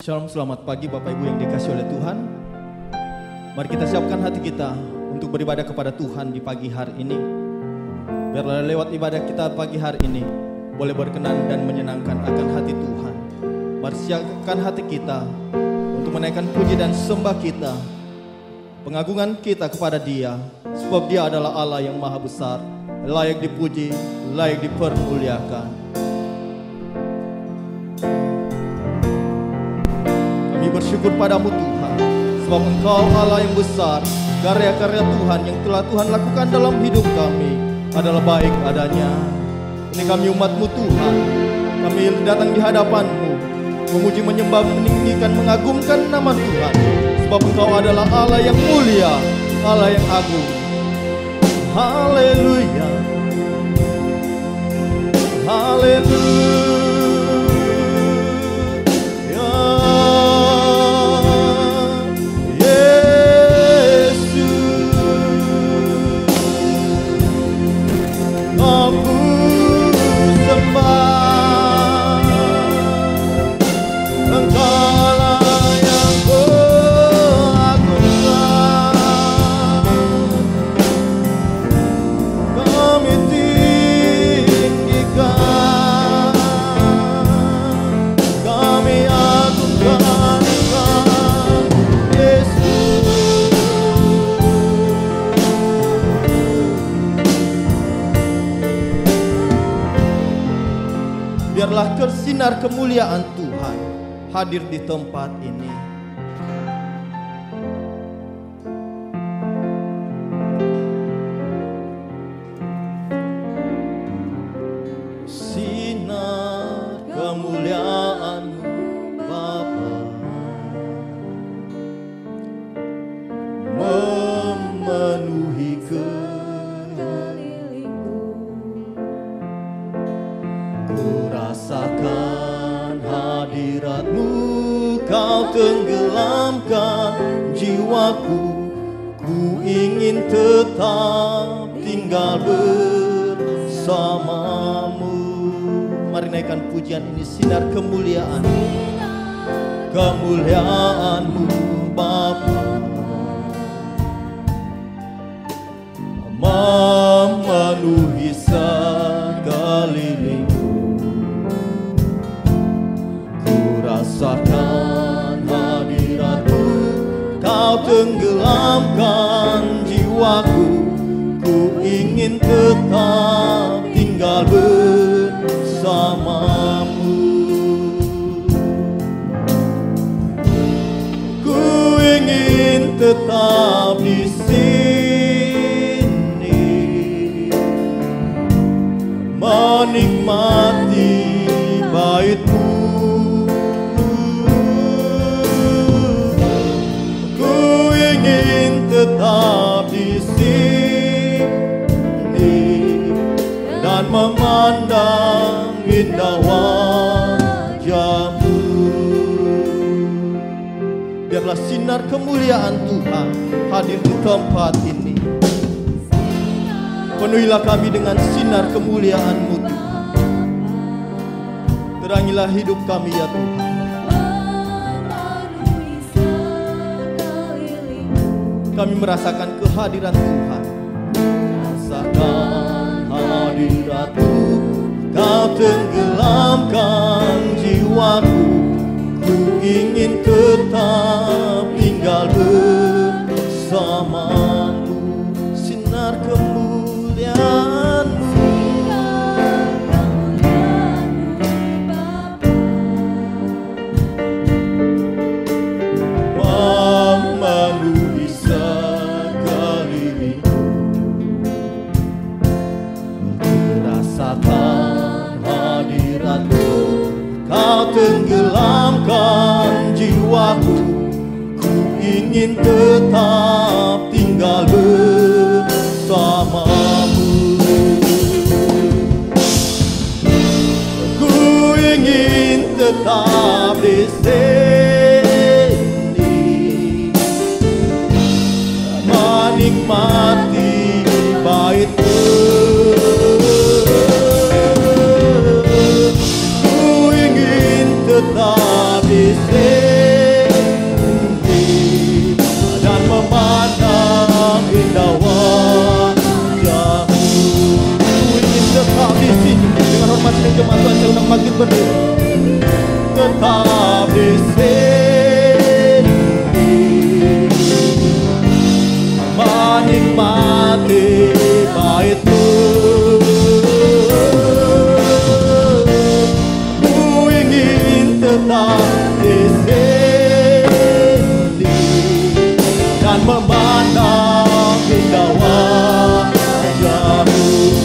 Shalom, selamat pagi Bapak Ibu yang dikasihi oleh Tuhan. Mari kita siapkan hati kita untuk beribadah kepada Tuhan di pagi hari ini. Biarlah lewat ibadah kita pagi hari ini boleh berkenan dan menyenangkan akan hati Tuhan. Mari siapkan hati kita untuk menaikkan puji dan sembah kita, pengagungan kita kepada Dia, sebab Dia adalah Allah yang maha besar, layak dipuji, layak dipermuliakan. Bersyukur padamu Tuhan, sebab Engkau Allah yang besar. Karya-karya Tuhan yang telah Tuhan lakukan dalam hidup kami adalah baik adanya. Ini kami umat-Mu Tuhan, kami datang di hadapan-Mu, memuji, menyembah, meninggikan, mengagungkan nama Tuhan, sebab Engkau adalah Allah yang mulia, Allah yang agung. Haleluya, haleluya. Biarlah sinar kemuliaan Tuhan hadir di tempat ini. Sinar kemuliaan-Mu Bapa memenuhi rasakan hadirat-Mu, Kau tenggelamkan jiwaku. Ku ingin tetap tinggal bersama-Mu. Mari naikkan pujian ini, sinar kemuliaan, kemuliaan-Mu Bapa memenuhi sekeliling. Rasakan hadirat-Mu, Kau tenggelamkan jiwaku. Ku ingin tetap tinggal bersama-Mu. Ku ingin tetap di sini, menikmati bait-Mu. Tetap di sini dan memandang indah wajah-Mu. Biarlah sinar kemuliaan Tuhan hadir di tempat ini. Penuhilah kami dengan sinar kemuliaan-Mu Tuhan. Terangilah hidup kami ya Tuhan. Kami merasakan kehadiran Tuhan. Rasakan hadirat-Mu, Kau tenggelamkan jiwaku. Ku ingin tetap tinggal bersama-Mu. Sinar kemuliaan-Mu, memenuhi sekeliling. Rasakan hadirat-Mu, Kau tenggelamkan jiwaku. Ku ingin tetap tinggal bersama-Mu. Ku ingin tetap di sini, menikmati bait-Mu. Ku ingin tetap di sini, jemaat Tuhan, saya undang bangkit berdiri. Tetap di sini menikmati bait-Mu. Ku ingin tetap di sini dan memandang indah wajah-Mu.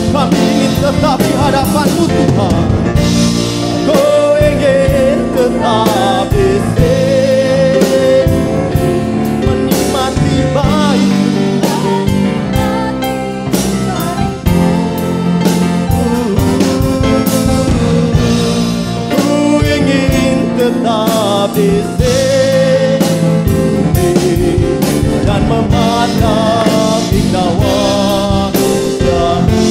Kami ingin tetap di hadapan-Mu Tuhan. Ku ingin tetap di sini menikmati bait-Mu. Ku ingin tetap di sini dan memandang indah wajah-Mu.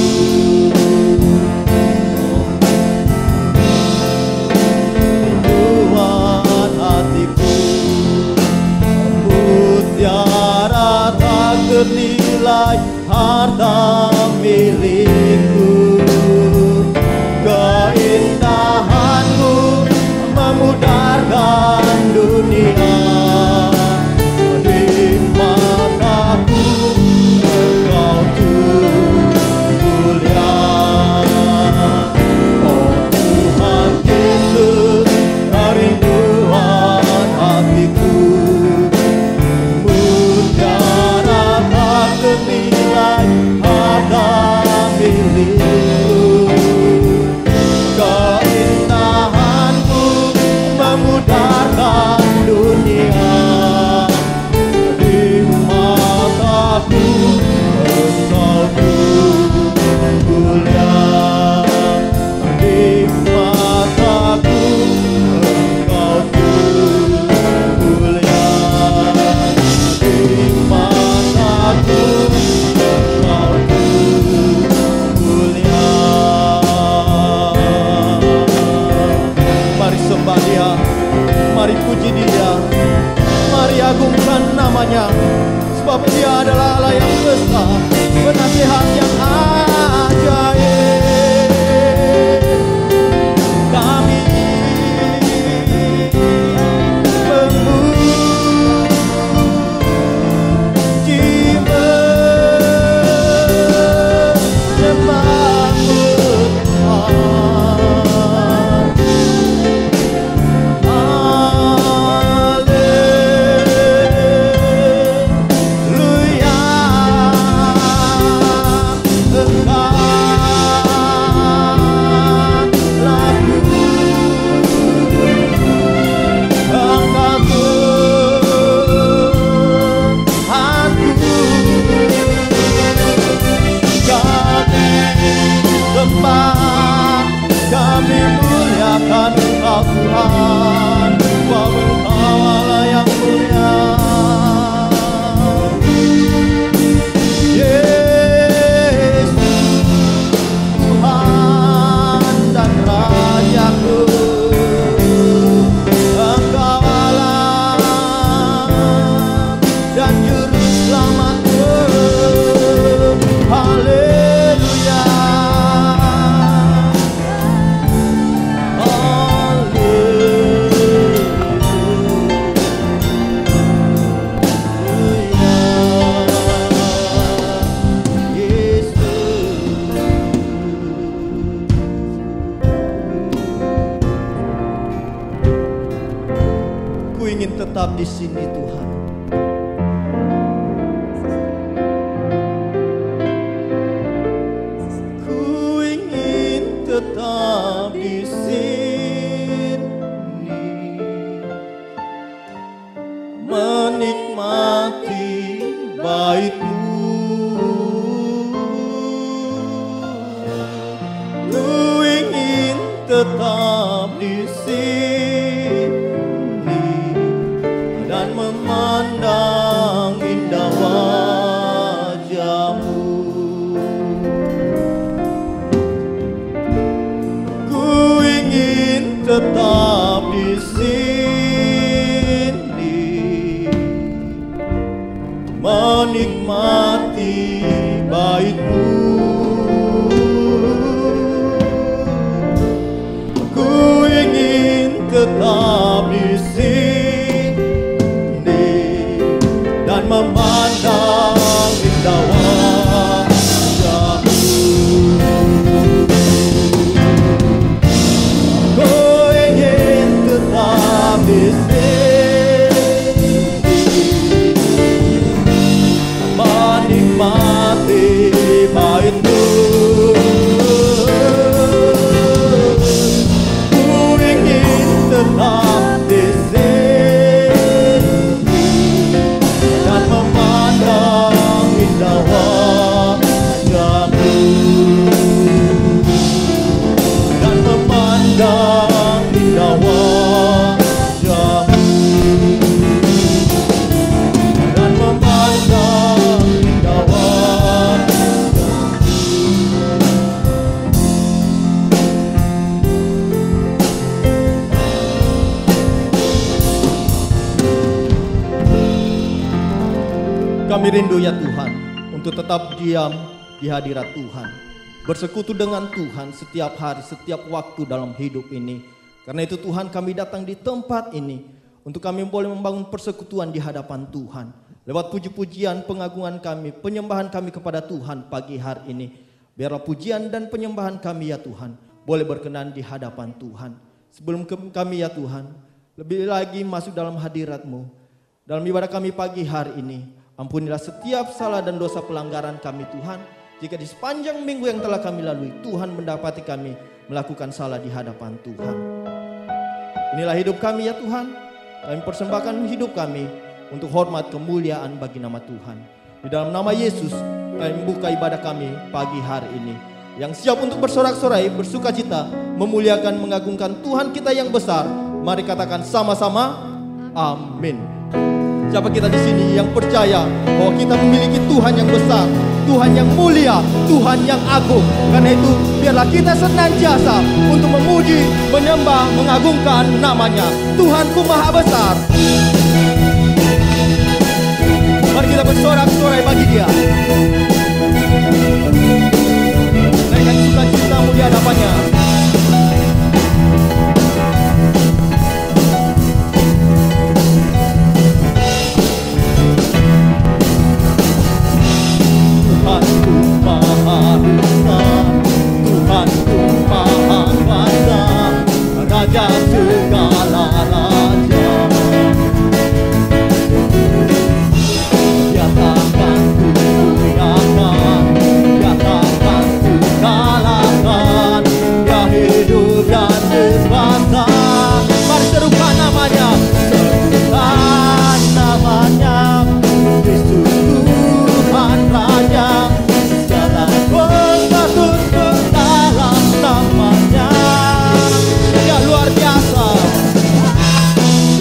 Tuhan hatiku, mutiara tak ternilai, harta milikku. Keindahan-Mu memudarkan dunia. Di mataku Engkau tuh mulia. Oh Tuhan Yesus, kerinduan hatiku, mutiara tak ternilai, harta milikku. Keindahan-Mu memudarkan dunia. Di mataku Engkau tuh mulia. Di mataku Engkau tuh mulia. Di mataku Engkau tuh mulia. Mari sembah Dia, mari puji Dia, mari agungkan namanya, sebab Dia adalah Allah yang besar, penasihat yang ajaib. Kami memuji menyembah-Mu Tuhan. Haleluya, tempat kami muliakan Engkau Tuhan, sebab Engkau Allah yang mulia. Yesus Tuhan dan Rajaku, Engkau Allah dan Juru Selamatku. Haleluya. Ku ingin tetap di sini Tuhan. Ku ingin tetap di sini menikmati bait-Mu. Ku ingin tetap di sini dan memandang indah wajah-Mu. Ku ingin tetap di sini menikmati bait-Mu. Kami rindu ya Tuhan untuk tetap diam di hadirat Tuhan, bersekutu dengan Tuhan setiap hari, setiap waktu dalam hidup ini. Karena itu Tuhan, kami datang di tempat ini untuk kami boleh membangun persekutuan di hadapan Tuhan. Lewat puji-pujian, pengagungan kami, penyembahan kami kepada Tuhan pagi hari ini. Biarlah pujian dan penyembahan kami ya Tuhan boleh berkenan di hadapan Tuhan. Sebelum kami ya Tuhan lebih lagi masuk dalam hadirat-Mu, dalam ibadah kami pagi hari ini, ampunilah setiap salah dan dosa pelanggaran kami Tuhan. Jika di sepanjang minggu yang telah kami lalui, Tuhan mendapati kami melakukan salah di hadapan Tuhan. Inilah hidup kami ya Tuhan. Kami persembahkan hidup kami untuk hormat kemuliaan bagi nama Tuhan. Di dalam nama Yesus kami membuka ibadah kami pagi hari ini. Yang siap untuk bersorak-sorai, bersukacita, memuliakan, mengagungkan Tuhan kita yang besar. Mari katakan sama-sama, amin. Siapa kita di sini yang percaya bahwa kita memiliki Tuhan yang besar, Tuhan yang mulia, Tuhan yang agung. Karena itu biarlah kita senantiasa untuk memuji, menyembah, mengagungkan namanya. Tuhanku maha besar. Mari kita bersorak-sorai bagi Dia. Naikkan sukacitamu di hadapannya. Tuhanku maha besar, Tuhanku maha kuasa, Raja segala raja. Dia takkan kugoyahkan, Dia takkan kukalahkan, Dia hidup dan berkuasa. Mari serukan namanya, serukan namanya, Yesus Tuhan Raja. Segala kuasa tunduk dalam namanya. Dia luar biasa,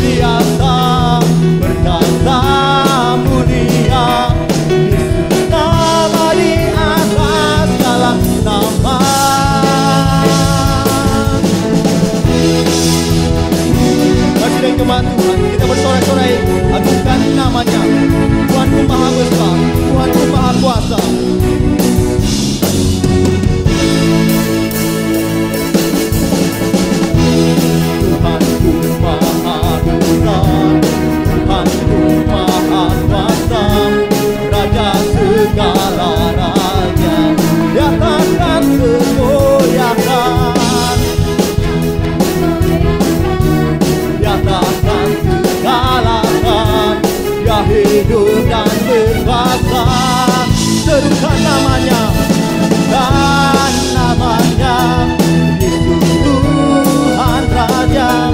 biasa, berkata mulia. Yesus nama di atas segala nama. Kasih dan kemah Tuhan, kita bersorak-sorai, agungkan namanya. Tuhanku maha besar, Tuhanku maha kuasa. Tuhanku maha besar, Tuhanku maha kuasa, Raja segala raja. Dia takkan tergoyahkan, Dia takkan terkalahkan, Dia hidup dan berkuasa. Serukan namanya, dan namanya, Yesus Tuhan Raja.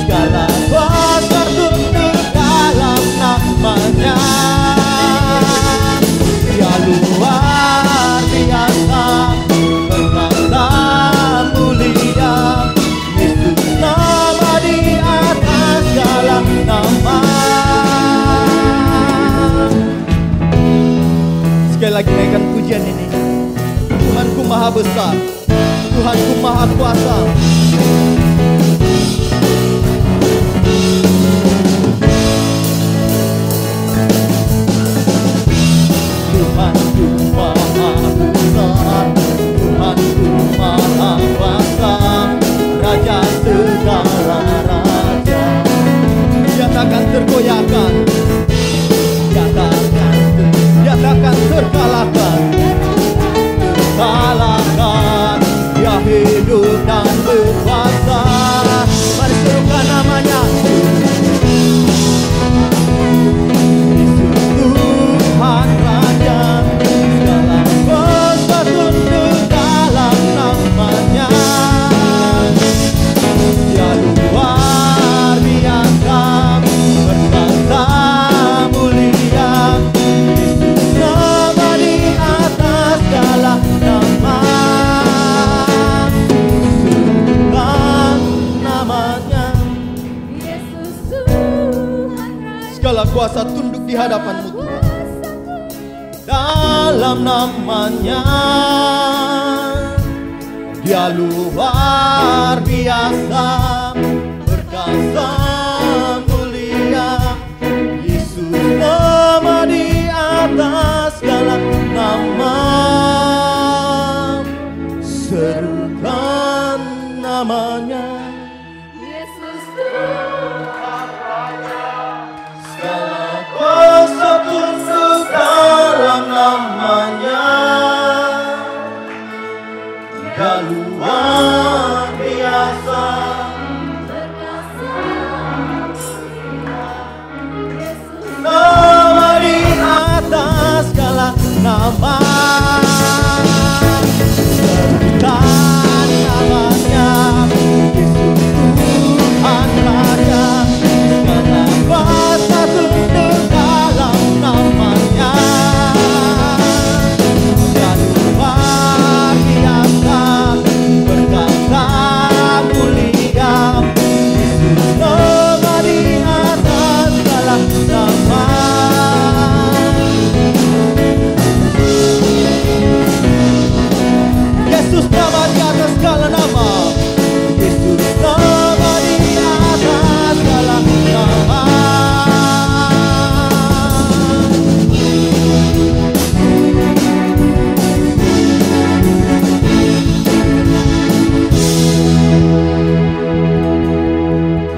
Segala kuasa tunduk dalam namanya. Dia luar biasa, berkata mulia. Yesus nama di atas segala nama. Sekali lagi naikkan pujian ini. Tuhanku maha besar, Tuhanku maha kuasa. Tuhanku maha besar, Tuhanku maha kuasa, Raja segala raja. Dia takkan tergoyahkan, Dia takkan terkalahkan, terkalahkan. Dia hidup dan berkuasa. Mari serukan namanya, Yesus Tuhan Raja. Segala kuasa tunduk dalam namanya. Dia luar biasa, berkuasa mulia. Yesus nama di atas segala nama. Serukan namanya. Yesus Tuhan Raja. Segala kuasa tunduk di hadapan-Mu Tuhan. Dalam namanya, Dia luar biasa, berkuasa mulia. Yesus nama di atas serukan namanya. Yesus Tuhan Raja, Segala kuasa tunduk dalam namanya. Dia luar biasa, perkasa, Yesus nama di atas segala nama. Serukan namanya, Yesus Tuhan Raja. Segala kuasa tunduk dalam namanya. Dia luar biasa, perkasa mulia. Yesus nama di atas segala nama. Yesus nama di atas segala nama. Yesus nama di atas segala nama.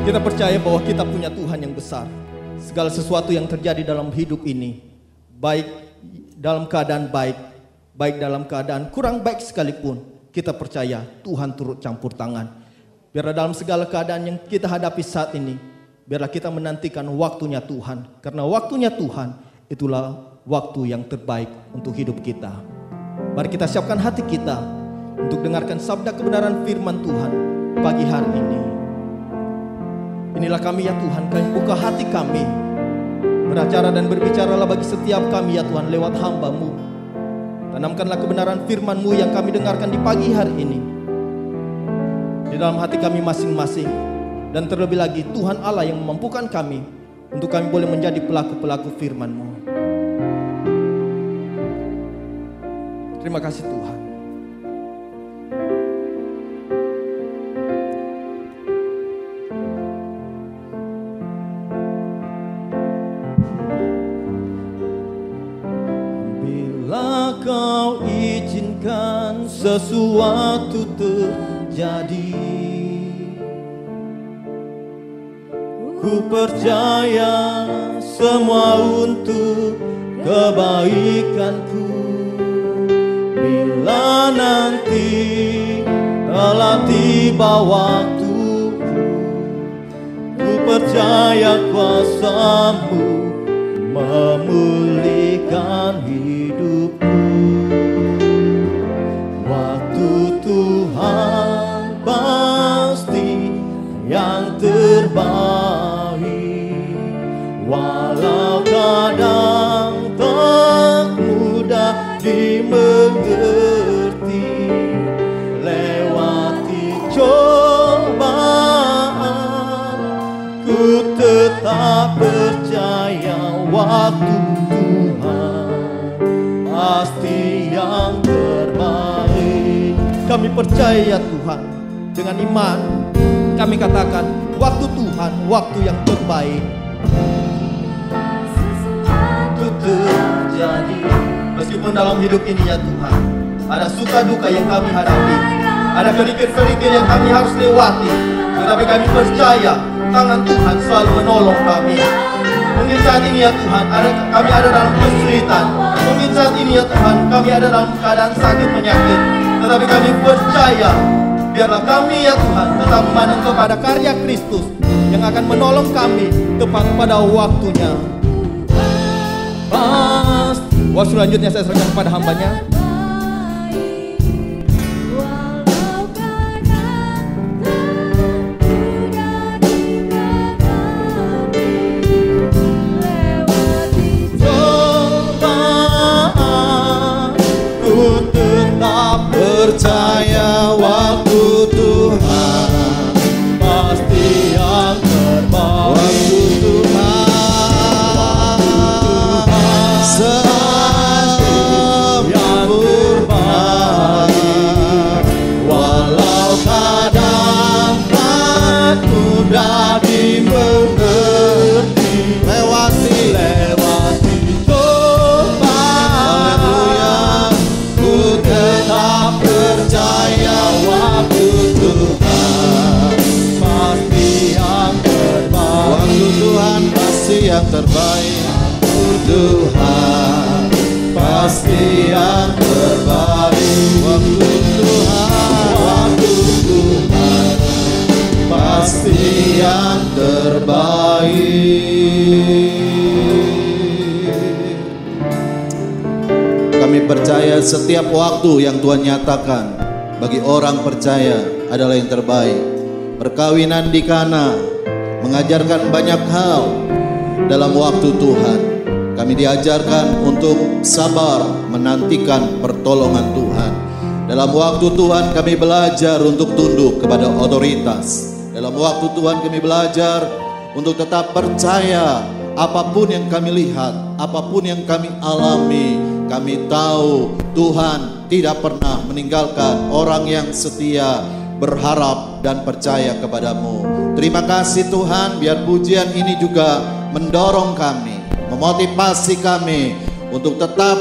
Kita percaya bahwa kita punya Tuhan yang besar. Segala sesuatu yang terjadi dalam hidup ini, baik dalam keadaan baik, baik dalam keadaan kurang baik sekalipun, kita percaya Tuhan turut campur tangan. Biarlah dalam segala keadaan yang kita hadapi saat ini, biarlah kita menantikan waktunya Tuhan. Karena waktunya Tuhan itulah waktu yang terbaik untuk hidup kita. Mari kita siapkan hati kita untuk dengarkan sabda kebenaran firman Tuhan pagi hari ini. Inilah kami ya Tuhan, kami buka hati kami. Beracara dan berbicaralah bagi setiap kami ya Tuhan lewat hamba-Mu. Tanamkanlah kebenaran firman-Mu yang kami dengarkan di pagi hari ini di dalam hati kami masing-masing. Dan terlebih lagi Tuhan Allah yang memampukan kami untuk kami boleh menjadi pelaku-pelaku firman-Mu. Terima kasih Tuhan. Bila Kau izinkan sesuatu terjadi, ku percaya semua untuk kebaikanku. Bila nanti telah tiba waktuku, ku percaya kuasa-Mu memulihkan hidupku. Waktu Tuhan pasti yang terbaik, walau kadang tak mudah dimengerti. Lewati cobaan, ku tetap percaya waktu Tuhan pasti yang terbaik. Kami percaya Tuhan, dengan iman kami katakan waktu Tuhan, waktu yang terbaik. Sesuatu terjadi. Meskipun dalam hidup ini ya Tuhan, ada suka duka yang kami hadapi, ada kerikil-kerikil yang kami harus lewati, tetapi kami percaya tangan Tuhan selalu menolong kami. Mungkin saat ini ya Tuhan, kami ada dalam kesulitan. Mungkin saat ini ya Tuhan, kami ada dalam keadaan sakit penyakit, tetapi kami percaya, biarlah kami ya Tuhan tetap memandang kepada karya Kristus yang akan menolong kami tepat pada waktunya. Waktu selanjutnya saya serahkan kepada hambanya. Percaya waktu Tuhan pasti yang terbaik. Waktu Tuhan sesuatu yang yang terbaik. Waktu Tuhan pasti yang terbaik. Kami percaya setiap waktu yang Tuhan nyatakan bagi orang percaya adalah yang terbaik. Perkawinan di Kana mengajarkan banyak hal dalam waktu Tuhan. Kami diajarkan untuk sabar menantikan pertolongan Tuhan. Dalam waktu Tuhan kami belajar untuk tunduk kepada otoritas. Dalam waktu Tuhan kami belajar untuk tetap percaya apapun yang kami lihat, apapun yang kami alami. Kami tahu Tuhan tidak pernah meninggalkan orang yang setia, berharap dan percaya kepadamu. Terima kasih Tuhan, biar pujian ini juga mendorong kami, memotivasi kami untuk tetap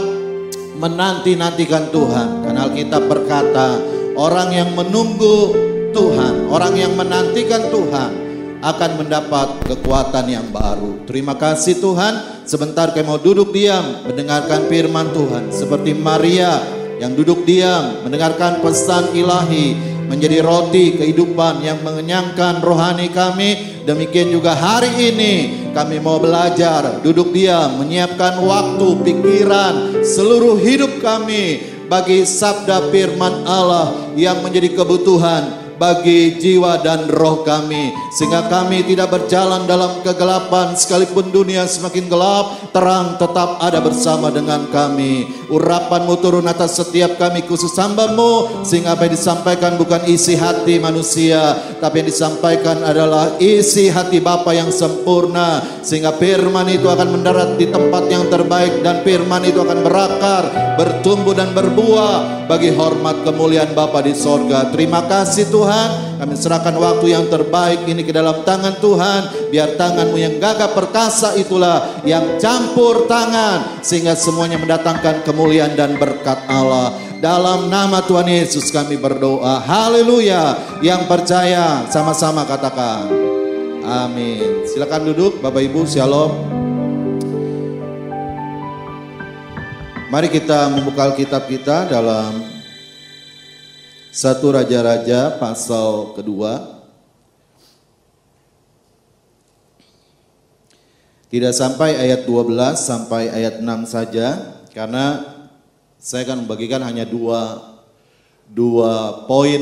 menanti-nantikan Tuhan. Karena Alkitab berkata, orang yang menunggu Tuhan, orang yang menantikan Tuhan akan mendapat kekuatan yang baru. Terima kasih Tuhan. Sebentar kami mau duduk diam mendengarkan firman Tuhan. Seperti Maria yang duduk diam mendengarkan pesan ilahi, menjadi roti kehidupan yang mengenyangkan rohani kami. Demikian juga hari ini kami mau belajar duduk diam, menyiapkan waktu, pikiran, seluruh hidup kami bagi sabda firman Allah yang menjadi kebutuhan bagi jiwa dan roh kami, sehingga kami tidak berjalan dalam kegelapan. Sekalipun dunia semakin gelap, terang tetap ada bersama dengan kami. Urapan-Mu turun atas setiap kami, khusus hamba-Mu, sehingga apa yang disampaikan bukan isi hati manusia, tapi yang disampaikan adalah isi hati Bapa yang sempurna, sehingga firman itu akan mendarat di tempat yang terbaik, dan firman itu akan berakar, bertumbuh dan berbuah bagi hormat kemuliaan Bapa di sorga. Terima kasih Tuhan. Kami serahkan waktu yang terbaik ini ke dalam tangan Tuhan. Biar tangan-Mu yang gagah perkasa itulah yang campur tangan, sehingga semuanya mendatangkan kemuliaan dan berkat Allah. Dalam nama Tuhan Yesus kami berdoa. Haleluya. Yang percaya sama-sama katakan amin. Silakan duduk Bapak Ibu, shalom. Mari kita membuka Alkitab kita dalam 1 Raja-Raja pasal kedua. Tidak sampai ayat 12 sampai ayat 6 saja, karena saya akan membagikan hanya dua poin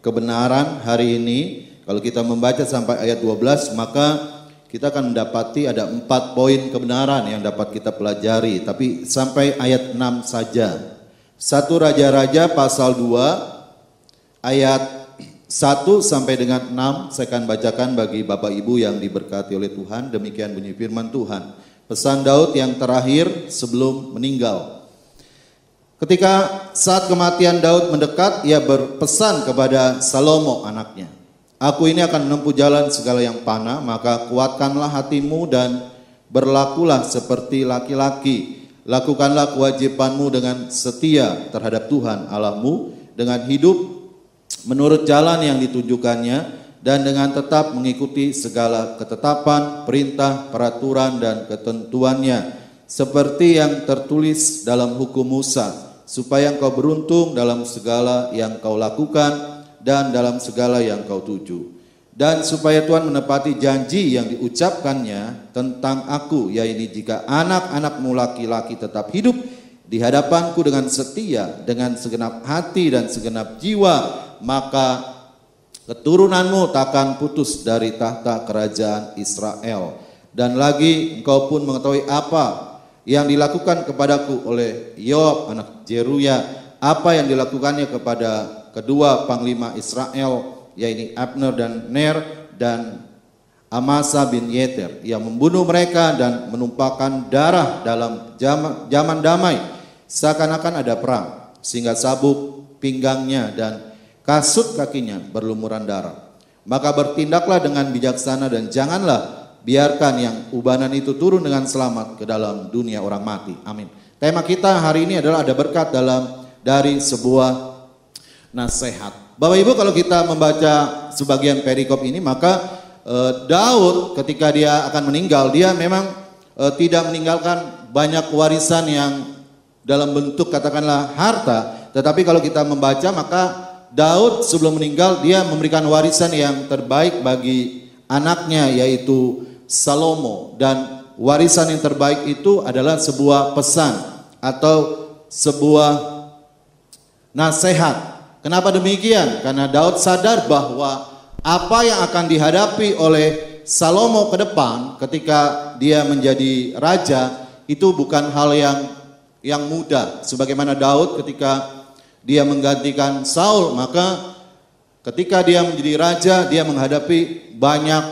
kebenaran hari ini. Kalau kita membaca sampai ayat 12, maka kita akan mendapati ada 4 poin kebenaran yang dapat kita pelajari. Tapi sampai ayat 6 saja. 1 Raja-Raja pasal 2 ayat 1 sampai dengan 6 saya akan bacakan bagi Bapak Ibu yang diberkati oleh Tuhan. Demikian bunyi firman Tuhan. Pesan Daud yang terakhir sebelum meninggal. Ketika saat kematian Daud mendekat, ia berpesan kepada Salomo anaknya, aku ini akan menempuh jalan segala yang panah, maka kuatkanlah hatimu dan berlakulah seperti laki-laki. Lakukanlah kewajibanmu dengan setia terhadap Tuhan Allahmu, dengan hidup menurut jalan yang ditunjukkannya, dan dengan tetap mengikuti segala ketetapan, perintah, peraturan, dan ketentuannya, seperti yang tertulis dalam hukum Musa, supaya engkau beruntung dalam segala yang kau lakukan dan dalam segala yang kau tuju. Dan supaya Tuhan menepati janji yang diucapkannya tentang aku, yaitu jika anak-anakmu laki-laki tetap hidup di hadapanku dengan setia, dengan segenap hati dan segenap jiwa, maka keturunanmu takkan putus dari tahta kerajaan Israel. Dan lagi engkau pun mengetahui apa yang dilakukan kepadaku oleh Yoab anak Jeruya, apa yang dilakukannya kepada kedua panglima Israel, yaitu Abner dan Ner dan Amasa bin Yeter, yang membunuh mereka dan menumpahkan darah dalam zaman damai, seakan-akan ada perang, sehingga sabuk pinggangnya dan kasut kakinya berlumuran darah. Maka bertindaklah dengan bijaksana dan janganlah biarkan yang ubanan itu turun dengan selamat ke dalam dunia orang mati. Amin. Tema kita hari ini adalah ada berkat dari sebuah nasihat. Bapak Ibu, kalau kita membaca sebagian perikop ini, maka Daud ketika dia akan meninggal, dia memang tidak meninggalkan banyak warisan yang dalam bentuk katakanlah harta. Tetapi kalau kita membaca, maka Daud sebelum meninggal dia memberikan warisan yang terbaik bagi anaknya, yaitu Salomo. Dan warisan yang terbaik itu adalah sebuah pesan atau sebuah nasihat. Kenapa demikian? Karena Daud sadar bahwa apa yang akan dihadapi oleh Salomo ke depan ketika dia menjadi raja itu bukan hal yang mudah. Sebagaimana Daud ketika dia menggantikan Saul, maka ketika dia menjadi raja dia menghadapi banyak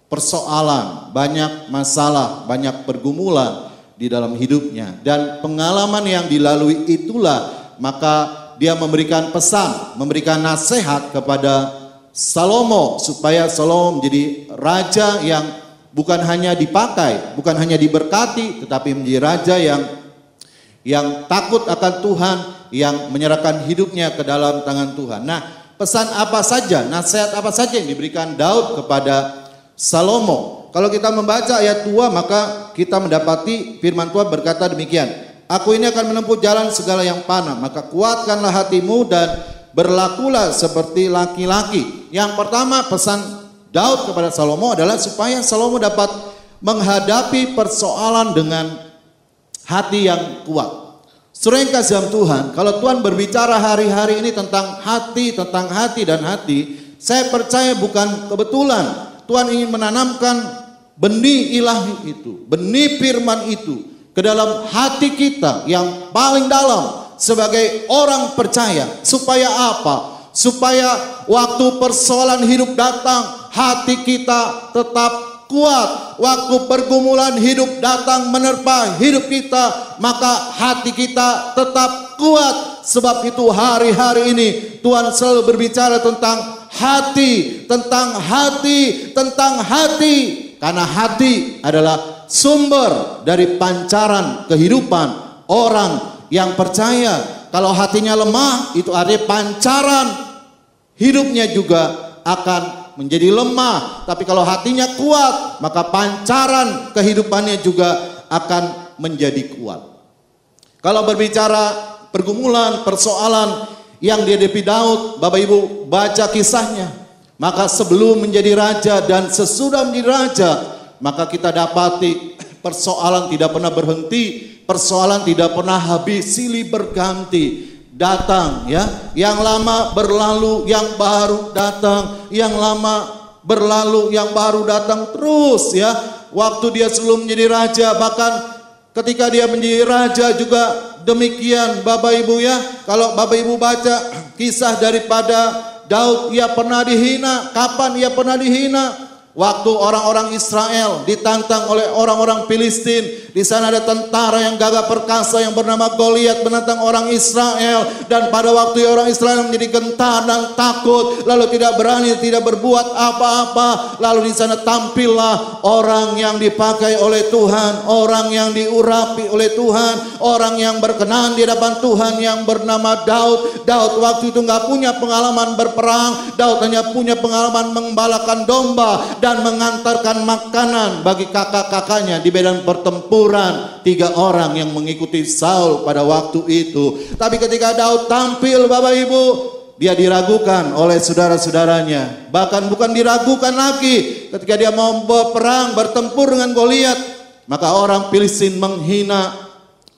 persoalan, banyak masalah, banyak pergumulan di dalam hidupnya. Dan pengalaman yang dilalui itulah maka dia memberikan pesan, memberikan nasihat kepada Salomo supaya Salomo menjadi raja yang bukan hanya dipakai, bukan hanya diberkati, tetapi menjadi raja yang takut akan Tuhan, yang menyerahkan hidupnya ke dalam tangan Tuhan. Nah, pesan apa saja, nasihat apa saja yang diberikan Daud kepada Salomo? Kalau kita membaca ayat 2, maka kita mendapati firman Tuhan berkata demikian. Aku ini akan menempuh jalan segala yang panah, maka kuatkanlah hatimu dan berlakulah seperti laki-laki. Yang pertama, pesan Daud kepada Salomo adalah supaya Salomo dapat menghadapi persoalan dengan hati yang kuat. Saudara yang kasih dalam Tuhan, kalau Tuhan berbicara hari-hari ini tentang hati dan hati, saya percaya bukan kebetulan. Tuhan ingin menanamkan benih ilahi itu, benih firman itu ke dalam hati kita yang paling dalam sebagai orang percaya. Supaya apa? Supaya waktu persoalan hidup datang, hati kita tetap kuat. Waktu pergumulan hidup datang menerpa hidup kita, maka hati kita tetap kuat. Sebab itu hari-hari ini Tuhan selalu berbicara tentang hati, tentang hati, tentang hati. Karena hati adalah sumber dari pancaran kehidupan orang yang percaya. Kalau hatinya lemah, itu artinya pancaran hidupnya juga akan menjadi lemah. Tapi kalau hatinya kuat, maka pancaran kehidupannya juga akan menjadi kuat. Kalau berbicara pergumulan, persoalan yang dihadapi Daud, Bapak Ibu baca kisahnya. Maka sebelum menjadi raja dan sesudah menjadi raja, maka kita dapati persoalan tidak pernah berhenti, persoalan tidak pernah habis, silih berganti. Datang ya, yang lama berlalu, yang baru datang, yang lama berlalu, yang baru datang terus ya. Waktu dia sebelum menjadi raja, bahkan ketika dia menjadi raja juga demikian Bapak Ibu ya. Kalau Bapak Ibu baca kisah daripada Daud, ia pernah dihina. Kapan ia pernah dihina? Waktu orang-orang Israel ditantang oleh orang-orang Filistin. Di sana ada tentara yang gagah perkasa yang bernama Goliat menantang orang Israel. Dan pada waktu orang Israel menjadi gentar dan takut, lalu tidak berani, tidak berbuat apa-apa. Lalu di sana tampillah orang yang dipakai oleh Tuhan, orang yang diurapi oleh Tuhan, orang yang berkenan di hadapan Tuhan yang bernama Daud. Daud waktu itu nggak punya pengalaman berperang. Daud hanya punya pengalaman mengembalakan domba dan mengantarkan makanan bagi kakak-kakaknya di medan pertempuran. 3 orang yang mengikuti Saul pada waktu itu. Tapi ketika Daud tampil Bapak Ibu, dia diragukan oleh saudara-saudaranya. Bahkan bukan diragukan lagi, ketika dia mau berperang bertempur dengan Goliat, maka orang Filistin menghina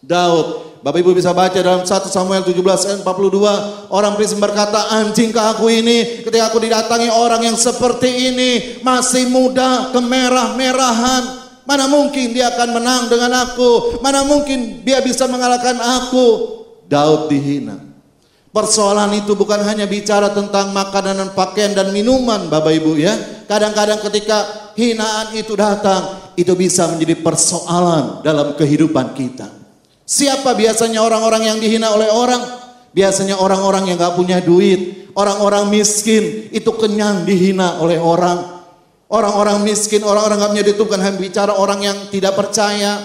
Daud. Bapak Ibu bisa baca dalam 1 Samuel 17 ayat 42. Orang Filistin berkata, anjingkah aku ini ketika aku didatangi orang yang seperti ini, masih muda, kemerah-merahan. Mana mungkin dia akan menang dengan aku? Mana mungkin dia bisa mengalahkan aku? Daud dihina. Persoalan itu bukan hanya bicara tentang makanan dan pakaian dan minuman Bapak Ibu ya. Kadang-kadang ketika hinaan itu datang, itu bisa menjadi persoalan dalam kehidupan kita. Siapa biasanya orang-orang yang dihina oleh orang? Biasanya orang-orang yang gak punya duit, orang-orang miskin, itu kenyang dihina oleh orang. Orang-orang miskin, orang-orang gak punya duit itu bukan hanya bicara orang yang tidak percaya.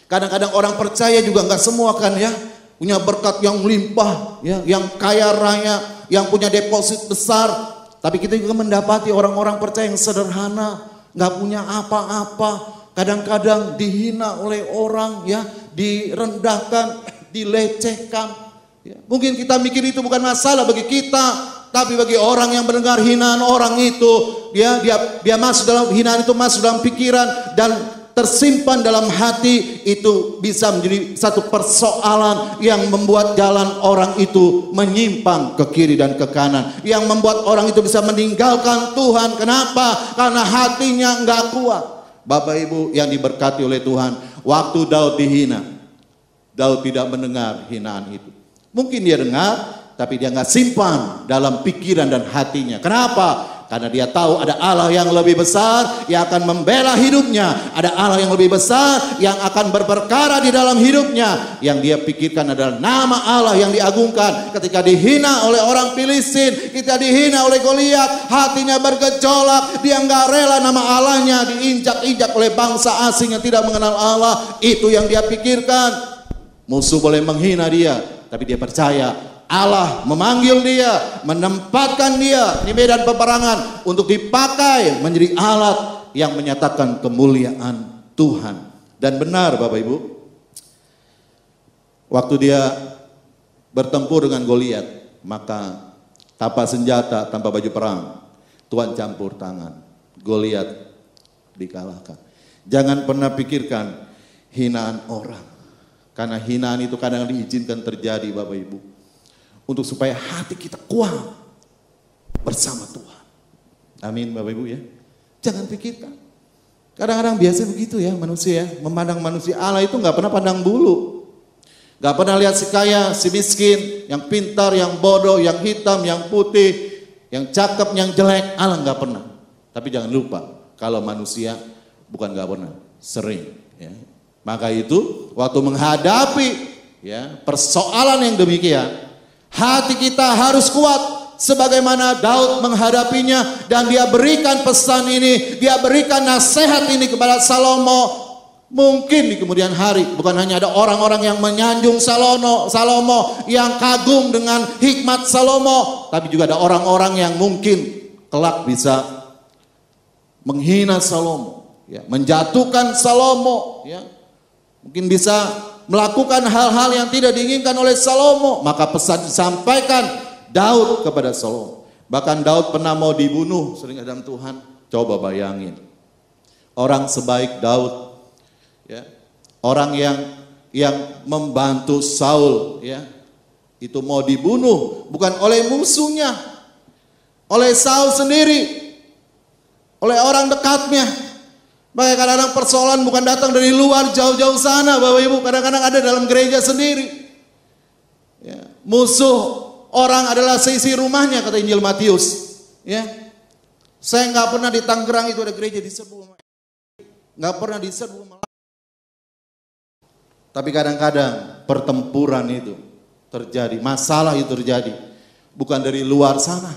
Kadang-kadang orang percaya juga gak semua kan ya, punya berkat yang melimpah, ya, yang kaya raya, yang punya deposit besar. Tapi kita juga mendapati orang-orang percaya yang sederhana, gak punya apa-apa. Kadang-kadang dihina oleh orang ya, direndahkan, dilecehkan. Ya, mungkin kita mikir itu bukan masalah bagi kita, tapi bagi orang yang mendengar hinaan orang itu, dia masuk dalam hinaan itu, masuk dalam pikiran dan tersimpan dalam hati, itu bisa menjadi satu persoalan yang membuat jalan orang itu menyimpang ke kiri dan ke kanan, yang membuat orang itu bisa meninggalkan Tuhan. Kenapa? Karena hatinya enggak kuat. Bapak Ibu yang diberkati oleh Tuhan, waktu Daud dihina, Daud tidak mendengar hinaan itu. Mungkin dia dengar, tapi dia nggak simpan dalam pikiran dan hatinya. Kenapa? Karena dia tahu ada Allah yang lebih besar yang akan membela hidupnya. Ada Allah yang lebih besar yang akan berperkara di dalam hidupnya. Yang dia pikirkan adalah nama Allah yang diagungkan. Ketika dihina oleh orang Filistin, ketika dihina oleh Goliat, hatinya bergejolak. Dia nggak rela nama Allahnya diinjak-injak oleh bangsa asing yang tidak mengenal Allah. Itu yang dia pikirkan. Musuh boleh menghina dia, tapi dia percaya Allah memanggil dia, menempatkan dia di medan peperangan untuk dipakai menjadi alat yang menyatakan kemuliaan Tuhan. Dan benar Bapak Ibu, waktu dia bertempur dengan Goliat, maka tanpa senjata, tanpa baju perang, Tuhan campur tangan, Goliat dikalahkan. Jangan pernah pikirkan hinaan orang, karena hinaan itu kadang diizinkan terjadi Bapak Ibu, untuk supaya hati kita kuat bersama Tuhan. Amin Bapak Ibu ya. Jangan pikirkan. Kadang-kadang biasa begitu ya manusia, memandang manusia. Allah itu nggak pernah pandang bulu. Nggak pernah lihat si kaya, si miskin, yang pintar, yang bodoh, yang hitam, yang putih, yang cakep, yang jelek. Allah nggak pernah. Tapi jangan lupa, kalau manusia bukan nggak pernah, sering. Ya. Maka itu waktu menghadapi ya persoalan yang demikian, hati kita harus kuat sebagaimana Daud menghadapinya, dan dia berikan pesan ini, dia berikan nasihat ini kepada Salomo. Mungkin di kemudian hari bukan hanya ada orang-orang yang menyanjung Salomo, yang kagum dengan hikmat Salomo, tapi juga ada orang-orang yang mungkin kelak bisa menghina Salomo, ya, menjatuhkan Salomo, ya, mungkin bisa melakukan hal-hal yang tidak diinginkan oleh Salomo. Maka pesan disampaikan Daud kepada Salomo. Bahkan Daud pernah mau dibunuh sering dalam Tuhan. Coba bayangin, orang sebaik Daud, ya, orang yang membantu Saul, ya, itu mau dibunuh bukan oleh musuhnya, oleh Saul sendiri, oleh orang dekatnya. Makanya kadang-kadang persoalan bukan datang dari luar jauh-jauh sana Bapak Ibu, kadang-kadang ada dalam gereja sendiri. Ya, musuh orang adalah seisi rumahnya, kata Injil Matius. Ya, saya nggak pernah di Tangerang itu ada gereja diserbu, nggak pernah diserbu. Tapi kadang-kadang pertempuran itu terjadi, masalah itu terjadi bukan dari luar sana,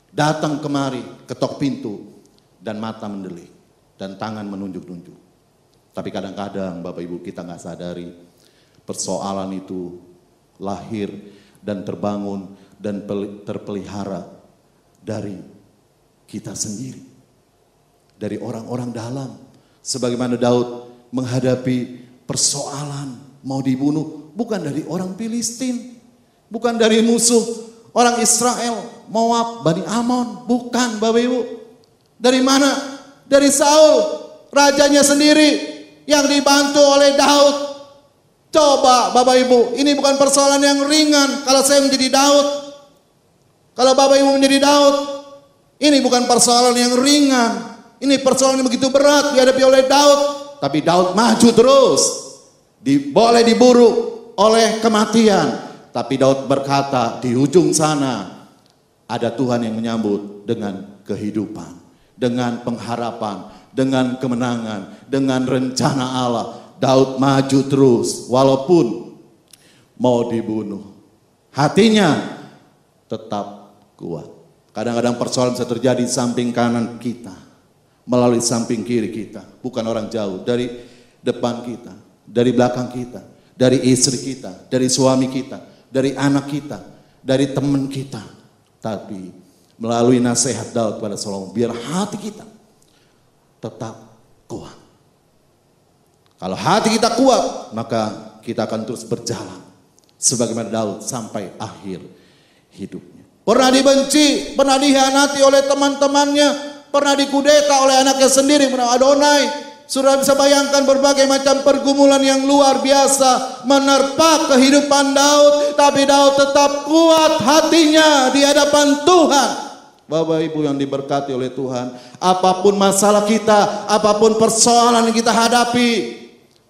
datang kemari, ketok pintu dan mata mendelik dan tangan menunjuk-nunjuk. Tapi kadang-kadang Bapak Ibu kita nggak sadari persoalan itu lahir dan terbangun dan terpelihara dari kita sendiri, dari orang-orang dalam. Sebagaimana Daud menghadapi persoalan mau dibunuh bukan dari orang Filistin, bukan dari musuh orang Israel, Moab, Bani Amon, bukan Bapak Ibu. Dari mana? Dari Saul, rajanya sendiri yang dibantu oleh Daud. Coba Bapak Ibu, ini bukan persoalan yang ringan. Kalau saya menjadi Daud, kalau Bapak Ibu menjadi Daud, ini bukan persoalan yang ringan. Ini persoalan yang begitu berat dihadapi oleh Daud. Tapi Daud maju terus, boleh diburu oleh kematian. Tapi Daud berkata, di ujung sana ada Tuhan yang menyambut dengan kehidupan, dengan pengharapan, dengan kemenangan, dengan rencana Allah. Daud maju terus walaupun mau dibunuh. Hatinya tetap kuat. Kadang-kadang persoalan bisa terjadi di samping kanan kita, melalui samping kiri kita. Bukan orang jauh, dari depan kita, dari belakang kita, dari istri kita, dari suami kita, dari anak kita, dari teman kita. Tapi melalui nasihat Daud pada Salomo, biar hati kita tetap kuat. Kalau hati kita kuat, maka kita akan terus berjalan sebagaimana Daud sampai akhir hidupnya. Pernah dibenci, pernah dikhianati oleh teman-temannya, pernah dikudeta oleh anaknya sendiri, Adonai. Sudah bisa bayangkan berbagai macam pergumulan yang luar biasa menerpa kehidupan Daud, tapi Daud tetap kuat hatinya di hadapan Tuhan. Bapak Ibu yang diberkati oleh Tuhan, apapun masalah kita, apapun persoalan yang kita hadapi,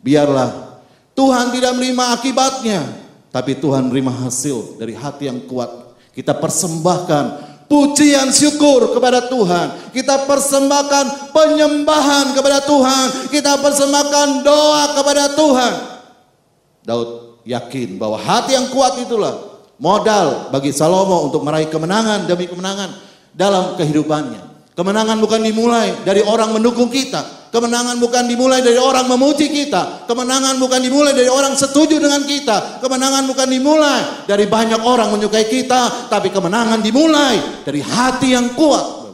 biarlah Tuhan tidak menerima akibatnya, tapi Tuhan menerima hasil dari hati yang kuat. Kita persembahkan pujian syukur kepada Tuhan, kita persembahkan penyembahan kepada Tuhan, kita persembahkan doa kepada Tuhan. Daud yakin bahwa hati yang kuat itulah modal bagi Salomo untuk meraih kemenangan demi kemenangan dalam kehidupannya. Kemenangan bukan dimulai dari orang mendukung kita, kemenangan bukan dimulai dari orang memuji kita, kemenangan bukan dimulai dari orang setuju dengan kita, kemenangan bukan dimulai dari banyak orang menyukai kita, tapi kemenangan dimulai dari hati yang kuat.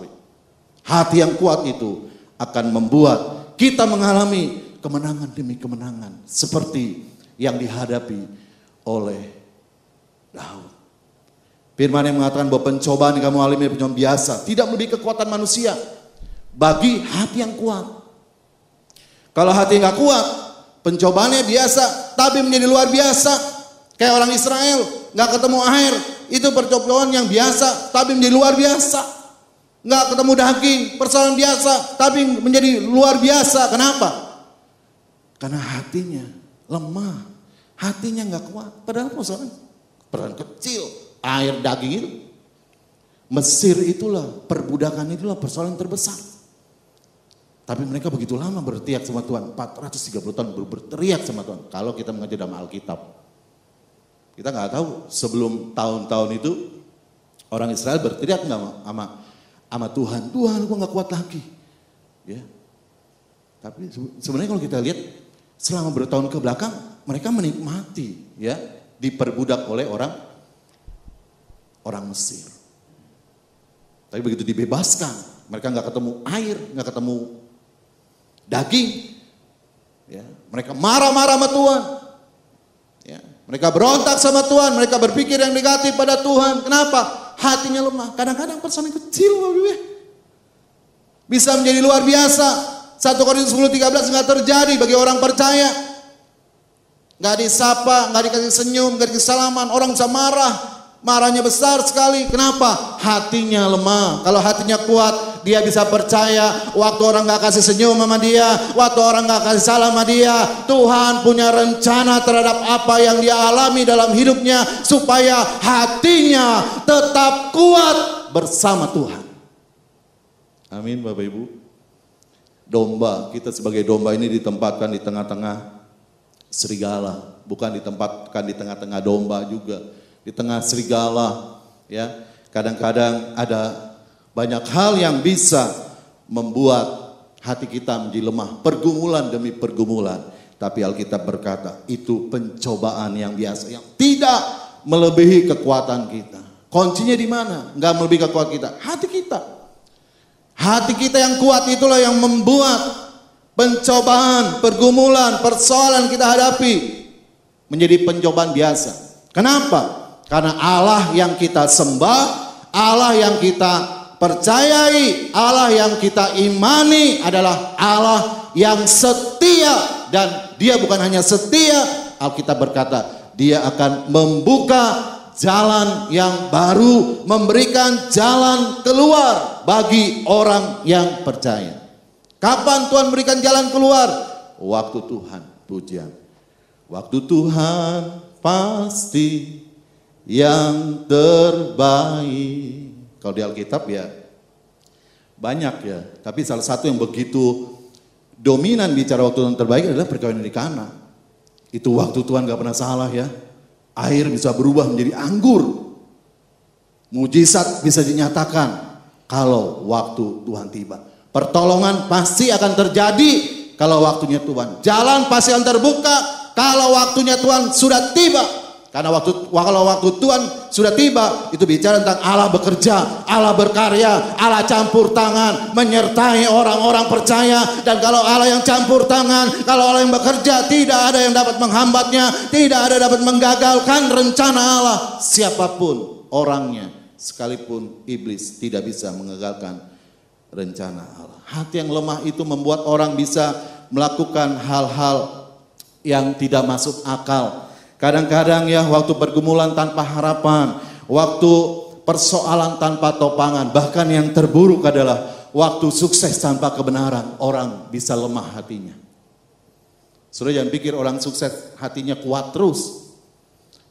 Hati yang kuat itu akan membuat kita mengalami kemenangan demi kemenangan seperti yang dihadapi oleh Daud. Firman yang mengatakan bahwa pencobaan yang kamu alami pencobaan biasa, tidak melebihi kekuatan manusia bagi hati yang kuat. Kalau hati nggak kuat, pencobaannya biasa, tapi menjadi luar biasa. Kayak orang Israel, nggak ketemu air, itu percobaan yang biasa, tapi menjadi luar biasa. Nggak ketemu daging, persoalan biasa, tapi menjadi luar biasa. Kenapa? Karena hatinya lemah, hatinya nggak kuat. Padahal persoalan kecil. Air daging itu, Mesir itulah, perbudakan itulah persoalan terbesar. Tapi mereka begitu lama berteriak sama Tuhan, 430 tahun berteriak sama Tuhan. Kalau kita mengajar dalam Alkitab, kita nggak tahu sebelum tahun-tahun itu orang Israel berteriak nggak sama Tuhan, Tuhan aku nggak kuat lagi. Ya. Tapi sebenarnya kalau kita lihat selama bertahun ke belakang mereka menikmati, ya, diperbudak oleh orang Mesir. Tapi begitu dibebaskan, mereka nggak ketemu air, nggak ketemu daging, ya, mereka marah-marah sama Tuhan, ya, mereka berontak sama Tuhan, mereka berpikir yang negatif pada Tuhan. Kenapa? Hatinya lemah. Kadang-kadang persoalan kecil bisa menjadi luar biasa. 1 Korintus 10:13 nggak terjadi bagi orang percaya. Nggak disapa, nggak dikasih senyum, nggak dikasih salaman, orang bisa marah. Marahnya besar sekali. Kenapa? Hatinya lemah. Kalau hatinya kuat, dia bisa percaya. Waktu orang gak kasih senyum sama dia, waktu orang gak kasih salam sama dia, Tuhan punya rencana terhadap apa yang dia alami dalam hidupnya, supaya hatinya tetap kuat bersama Tuhan. Amin Bapak Ibu. Domba, kita sebagai domba ini ditempatkan di tengah-tengah serigala, bukan ditempatkan di tengah-tengah domba juga. Di tengah serigala, ya, kadang-kadang ada banyak hal yang bisa membuat hati kita menjadi lemah, pergumulan demi pergumulan. Tapi Alkitab berkata itu pencobaan yang biasa, yang tidak melebihi kekuatan kita. Kuncinya di mana? Enggak melebihi kekuatan kita, hati kita. Hati kita yang kuat itulah yang membuat pencobaan, pergumulan, persoalan kita hadapi menjadi pencobaan biasa. Kenapa? Karena Allah yang kita sembah, Allah yang kita percayai, Allah yang kita imani adalah Allah yang setia. Dan dia bukan hanya setia, Alkitab berkata dia akan membuka jalan yang baru, memberikan jalan keluar bagi orang yang percaya. Kapan Tuhan berikan jalan keluar? Waktu Tuhan, pujian. Waktu Tuhan pasti yang terbaik. Kalau di Alkitab ya banyak ya, tapi salah satu yang begitu dominan bicara waktu yang terbaik adalah perkawinan di Kana. Itu waktu Tuhan gak pernah salah ya. Air bisa berubah menjadi anggur. Mujizat bisa dinyatakan kalau waktu Tuhan tiba. Pertolongan pasti akan terjadi kalau waktunya Tuhan. Jalan pasti akan terbuka kalau waktunya Tuhan sudah tiba. Karena kalau waktu Tuhan sudah tiba, itu bicara tentang Allah bekerja, Allah berkarya, Allah campur tangan, menyertai orang-orang percaya. Dan kalau Allah yang campur tangan, kalau Allah yang bekerja, tidak ada yang dapat menghambatnya, tidak ada yang dapat menggagalkan rencana Allah. Siapapun orangnya, sekalipun iblis, tidak bisa menggagalkan rencana Allah. Hati yang lemah itu membuat orang bisa melakukan hal-hal yang tidak masuk akal. Kadang-kadang ya waktu pergumulan tanpa harapan, waktu persoalan tanpa topangan, bahkan yang terburuk adalah waktu sukses tanpa kebenaran, orang bisa lemah hatinya. Saudara jangan pikir orang sukses hatinya kuat terus.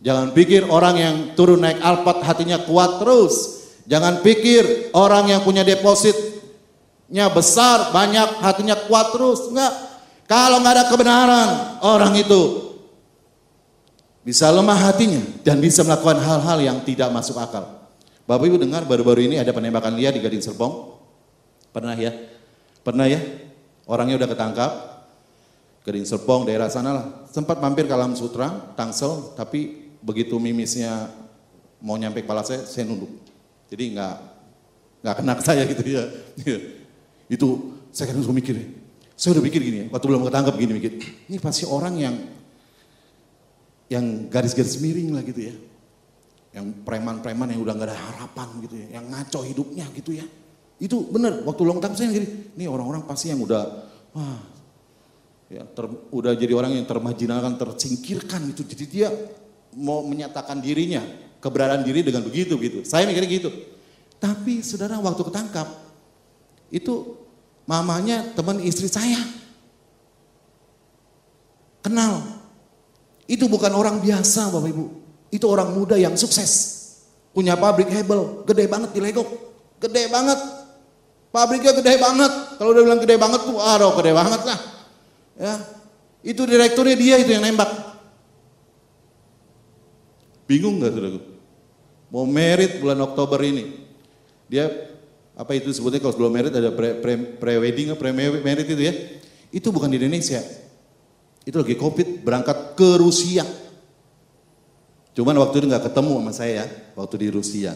Jangan pikir orang yang turun naik Alphard hatinya kuat terus. Jangan pikir orang yang punya depositnya besar, banyak, hatinya kuat terus. Enggak. Kalau nggak ada kebenaran, orang itu bisa lemah hatinya dan bisa melakukan hal-hal yang tidak masuk akal. Bapak Ibu dengar baru-baru ini ada penembakan liar di Gading Serpong? Pernah ya? Pernah ya? Orangnya udah ketangkap. Gading Serpong daerah sana lah. Sempat mampir ke Alam Sutra, Tangsel, tapi begitu mimisnya mau nyampe kepala saya nunduk. Jadi nggak kena ke saya gitu ya. Itu saya kan langsung mikir. Saya udah mikir gini ya, waktu belum ketangkap gini mikir. Ini pasti orang yang garis-garis miring lah gitu ya. Yang preman-preman yang udah gak ada harapan gitu ya. Yang ngaco hidupnya gitu ya. Itu benar, waktu long time saya gini, ini orang-orang pasti yang udah, wah, ya, udah jadi orang yang termarginalkan, tersingkirkan gitu. Jadi dia mau menyatakan dirinya, keberadaan diri dengan begitu gitu. Saya mikirnya gitu. Tapi saudara waktu ketangkap, itu mamanya teman istri saya. Kenal. Itu bukan orang biasa Bapak Ibu. Itu orang muda yang sukses. Punya pabrik hebel. Gede banget di Legok. Gede banget. Pabriknya gede banget. Kalau udah bilang gede banget tuh, aduh gede banget lah. Ya, itu direkturnya dia itu yang nembak. Bingung gak saudaraku? Mau merit bulan Oktober ini. Dia, apa itu sebutnya kalau sebelum merit ada pre-wedding, pre-merit itu ya. Itu bukan di Indonesia. Itu lagi COVID, berangkat ke Rusia. Cuman waktu itu gak ketemu sama saya ya, waktu di Rusia.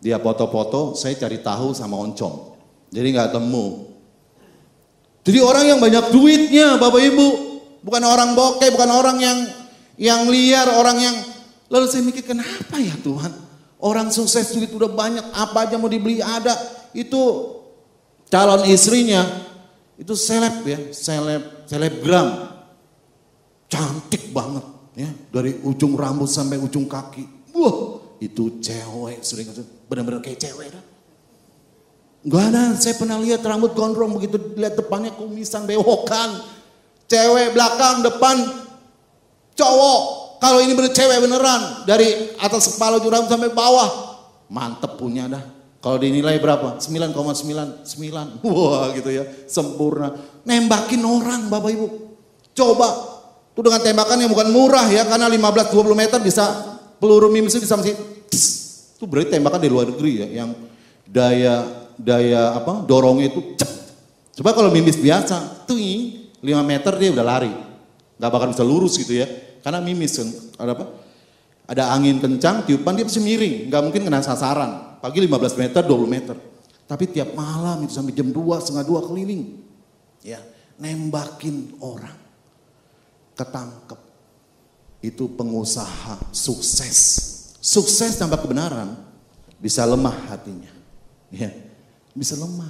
Dia foto-foto, saya cari tahu sama oncom. Jadi gak temu. Jadi orang yang banyak duitnya Bapak Ibu. Bukan orang bokeh, bukan orang yang liar, orang yang... Lalu saya mikir kenapa ya Tuhan? Orang sukses duit udah banyak, apa aja mau dibeli ada. Itu calon istrinya, itu seleb ya, selebgram. Cantik banget ya, dari ujung rambut sampai ujung kaki. Wah, itu cewek, sering benar-benar kayak cewek dah. Enggak ada, saya pernah lihat rambut gondrong begitu, lihat depannya kumisan bewokan. Cewek belakang, depan cowok. Kalau ini bener cewek beneran, dari atas kepala ujung rambut sampai bawah. Mantep punya dah. Kalau dinilai berapa? 9,99. Wah gitu ya, sempurna. Nembakin orang Bapak Ibu. Coba. Itu dengan tembakan yang bukan murah ya, karena 15-20 meter bisa, peluru mimis itu bisa masih, itu berarti tembakan dari luar negeri ya, yang daya dorongnya itu cep. Coba kalau mimis biasa, tuh 5 meter dia udah lari, nggak bakal bisa lurus gitu ya, karena mimis ada angin kencang, tiupan dia pasti miring, nggak mungkin kena sasaran, pagi 15 meter, 20 meter, tapi tiap malam itu sampai jam 2, setengah 2 keliling, ya nembakin orang. Ketangkep. Itu pengusaha sukses tanpa kebenaran bisa lemah hatinya ya, bisa lemah.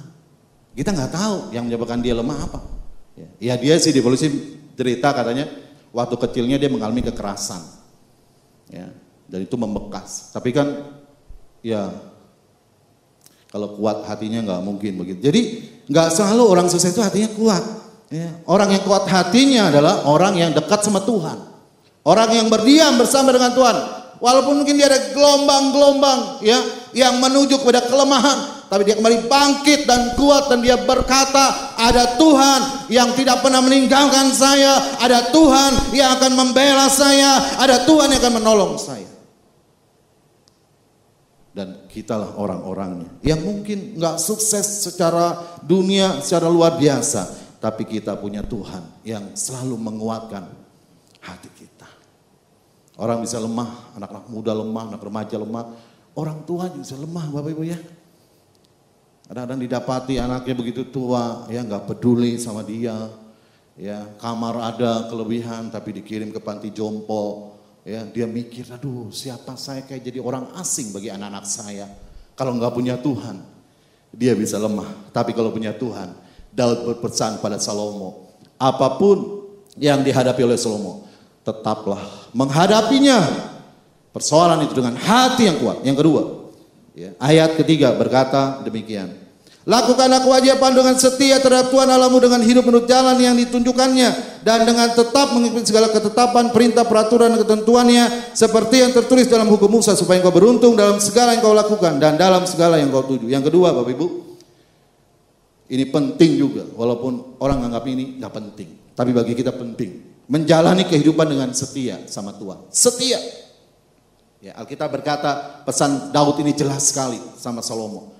Kita nggak tahu yang menyebabkan dia lemah apa ya. Dia sih di polisi cerita katanya waktu kecilnya dia mengalami kekerasan ya, dan itu membekas. Tapi kan ya kalau kuat hatinya nggak mungkin begitu. Jadi nggak selalu orang sukses itu hatinya kuat. Ya, orang yang kuat hatinya adalah orang yang dekat sama Tuhan. Orang yang berdiam bersama dengan Tuhan. Walaupun mungkin dia ada gelombang-gelombang ya yang menuju kepada kelemahan, tapi dia kembali bangkit dan kuat dan dia berkata, ada Tuhan yang tidak pernah meninggalkan saya, ada Tuhan yang akan membela saya, ada Tuhan yang akan menolong saya. Dan kitalah orang-orangnya yang mungkin nggak sukses secara dunia, secara luar biasa. Tapi kita punya Tuhan yang selalu menguatkan hati kita. Orang bisa lemah, anak-anak muda lemah, anak remaja lemah, orang tua juga bisa lemah Bapak Ibu ya. Kadang-kadang didapati anaknya begitu tua, ya nggak peduli sama dia, ya kamar ada kelebihan tapi dikirim ke panti jompo, ya dia mikir, aduh siapa saya kayak jadi orang asing bagi anak-anak saya. Kalau nggak punya Tuhan, dia bisa lemah. Tapi kalau punya Tuhan, Daud berpesan pada Salomo, apapun yang dihadapi oleh Salomo, tetaplah menghadapinya persoalan itu dengan hati yang kuat. Yang kedua, ya, ayat ketiga berkata demikian, lakukanlah kewajiban dengan setia terhadap Tuhan Allahmu dengan hidup menurut jalan yang ditunjukkannya dan dengan tetap mengikuti segala ketetapan, perintah, peraturan dan ketentuannya seperti yang tertulis dalam hukum Musa, supaya engkau beruntung dalam segala yang kau lakukan dan dalam segala yang kau tuju. Yang kedua Bapak Ibu, ini penting juga, walaupun orang anggap ini gak penting, tapi bagi kita penting. Menjalani kehidupan dengan setia sama Tuhan. Setia. Ya, Alkitab berkata, pesan Daud ini jelas sekali sama Salomo.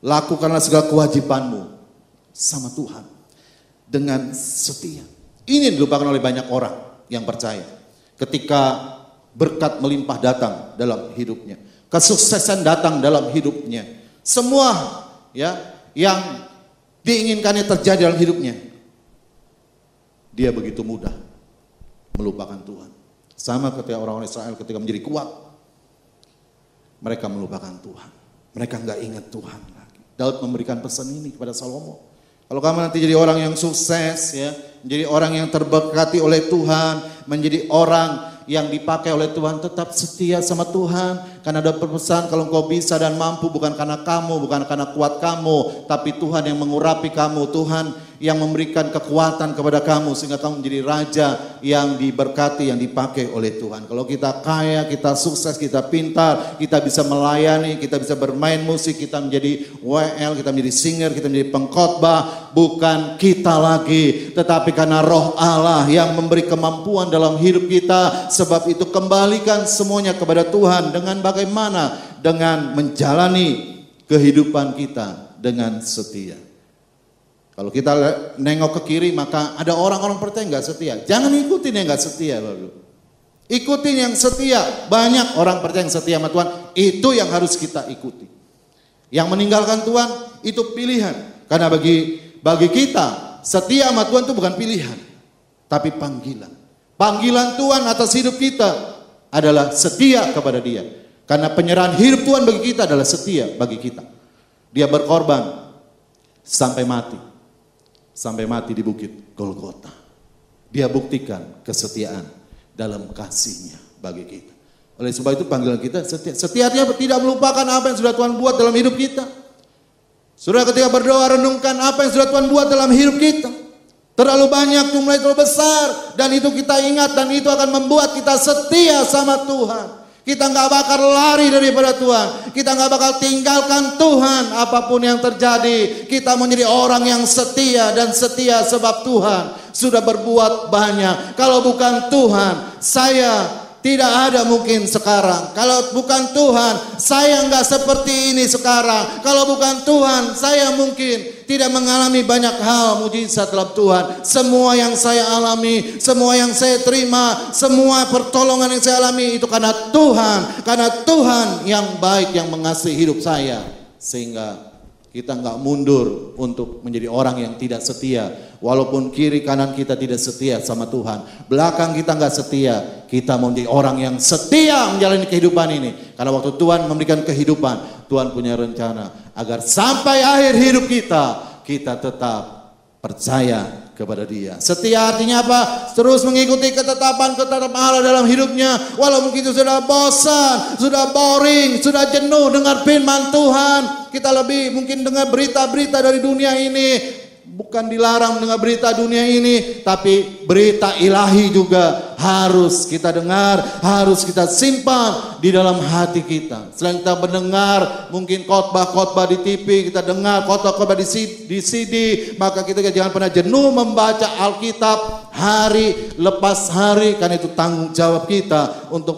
Lakukanlah segala kewajibanmu sama Tuhan dengan setia. Ini dilupakan oleh banyak orang yang percaya. Ketika berkat melimpah datang dalam hidupnya, kesuksesan datang dalam hidupnya, semua ya yang diinginkannya terjadi dalam hidupnya, dia begitu mudah melupakan Tuhan. Sama ketika orang-orang Israel ketika menjadi kuat, mereka melupakan Tuhan. Mereka nggak ingat Tuhan lagi. Daud memberikan pesan ini kepada Salomo. Kalau kamu nanti jadi orang yang sukses, ya, menjadi orang yang terberkati oleh Tuhan, menjadi orang yang dipakai oleh Tuhan, tetap setia sama Tuhan. Karena ada pesan, kalau engkau bisa dan mampu bukan karena kamu, bukan karena kuat kamu, tapi Tuhan yang mengurapi kamu, Tuhan yang memberikan kekuatan kepada kamu sehingga kamu menjadi raja yang diberkati, yang dipakai oleh Tuhan. Kalau kita kaya, kita sukses, kita pintar, kita bisa melayani, kita bisa bermain musik, kita menjadi WL, kita menjadi singer, kita menjadi pengkhotbah, bukan kita lagi, tetapi karena Roh Allah yang memberi kemampuan dalam hidup kita. Sebab itu kembalikan semuanya kepada Tuhan. Dengan bagaimana? Dengan menjalani kehidupan kita dengan setia. Kalau kita nengok ke kiri, maka ada orang-orang percaya nggak setia. Jangan ikutin yang nggak setia, Bapak. Ikutin yang setia. Banyak orang percaya yang setia sama Tuhan. Itu yang harus kita ikuti. Yang meninggalkan Tuhan itu pilihan. Karena bagi kita setia sama Tuhan itu bukan pilihan, tapi panggilan. Panggilan Tuhan atas hidup kita adalah setia kepada Dia. Karena penyerahan hidup Tuhan bagi kita adalah setia bagi kita. Dia berkorban sampai mati. Sampai mati di bukit Golgota. Dia buktikan kesetiaan dalam kasih-Nya bagi kita. Oleh sebab itu panggilan kita setia. Setia artinya tidak melupakan apa yang sudah Tuhan buat dalam hidup kita. Saudara ketika berdoa renungkan apa yang sudah Tuhan buat dalam hidup kita. Terlalu banyak, jumlahnya terlalu besar, dan itu kita ingat, dan itu akan membuat kita setia sama Tuhan. Kita nggak bakal lari daripada Tuhan. Kita nggak bakal tinggalkan Tuhan apapun yang terjadi. Kita menjadi orang yang setia, dan setia sebab Tuhan sudah berbuat banyak. Kalau bukan Tuhan, saya tidak ada mungkin sekarang. Kalau bukan Tuhan, saya nggak seperti ini sekarang. Kalau bukan Tuhan, saya mungkin tidak mengalami banyak hal mujizat dalam Tuhan. Semua yang saya alami, semua yang saya terima, semua pertolongan yang saya alami itu karena Tuhan. Karena Tuhan yang baik yang mengasihi hidup saya. Sehingga kita nggak mundur untuk menjadi orang yang tidak setia. Walaupun kiri kanan kita tidak setia sama Tuhan, belakang kita nggak setia, kita mau menjadi orang yang setia menjalani kehidupan ini. Karena waktu Tuhan memberikan kehidupan, Tuhan punya rencana agar sampai akhir hidup kita tetap percaya kepada Dia. Setia artinya apa? Terus mengikuti ketetapan Allah dalam hidupnya. Walaupun kita sudah bosan, sudah boring, sudah jenuh dengar firman Tuhan. Kita lebih mungkin dengar berita-berita dari dunia ini. Bukan dilarang mendengar berita dunia ini, tapi berita ilahi juga harus kita dengar, harus kita simpan di dalam hati kita. Selain kita mendengar mungkin khotbah-khotbah di TV, kita dengar khotbah-khotbah di CD, maka kita jangan pernah jenuh membaca Alkitab hari lepas hari, karena itu tanggung jawab kita untuk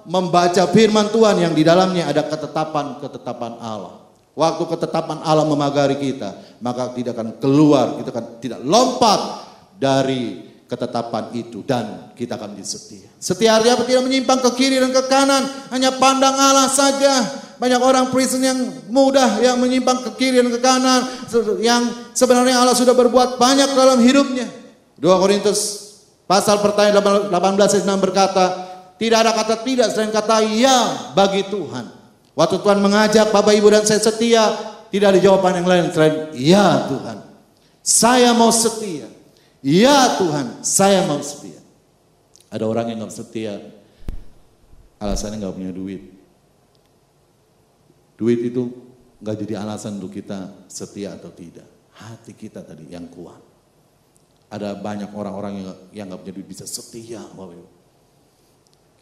membaca firman Tuhan yang di dalamnya ada ketetapan Allah. Waktu ketetapan Allah memagari kita, maka tidak akan keluar, kita akan tidak lompat dari ketetapan itu dan kita akan menjadi setia. Setia artinya tidak menyimpang ke kiri dan ke kanan, hanya pandang Allah saja. Banyak orang Kristen yang mudah yang menyimpang ke kiri dan ke kanan, yang sebenarnya Allah sudah berbuat banyak dalam hidupnya. 2 Korintus pasal pertanyaan 18 ayat 6 berkata, tidak ada kata tidak selain kata ya bagi Tuhan. Waktu Tuhan mengajak Bapak Ibu dan saya setia, tidak ada jawaban yang lain selain ya Tuhan, saya mau setia. Ya Tuhan, saya mau setia. Ada orang yang gak setia, alasannya gak punya duit. Duit itu gak jadi alasan untuk kita setia atau tidak. Hati kita tadi yang kuat. Ada banyak orang-orang yang gak punya duit bisa setia.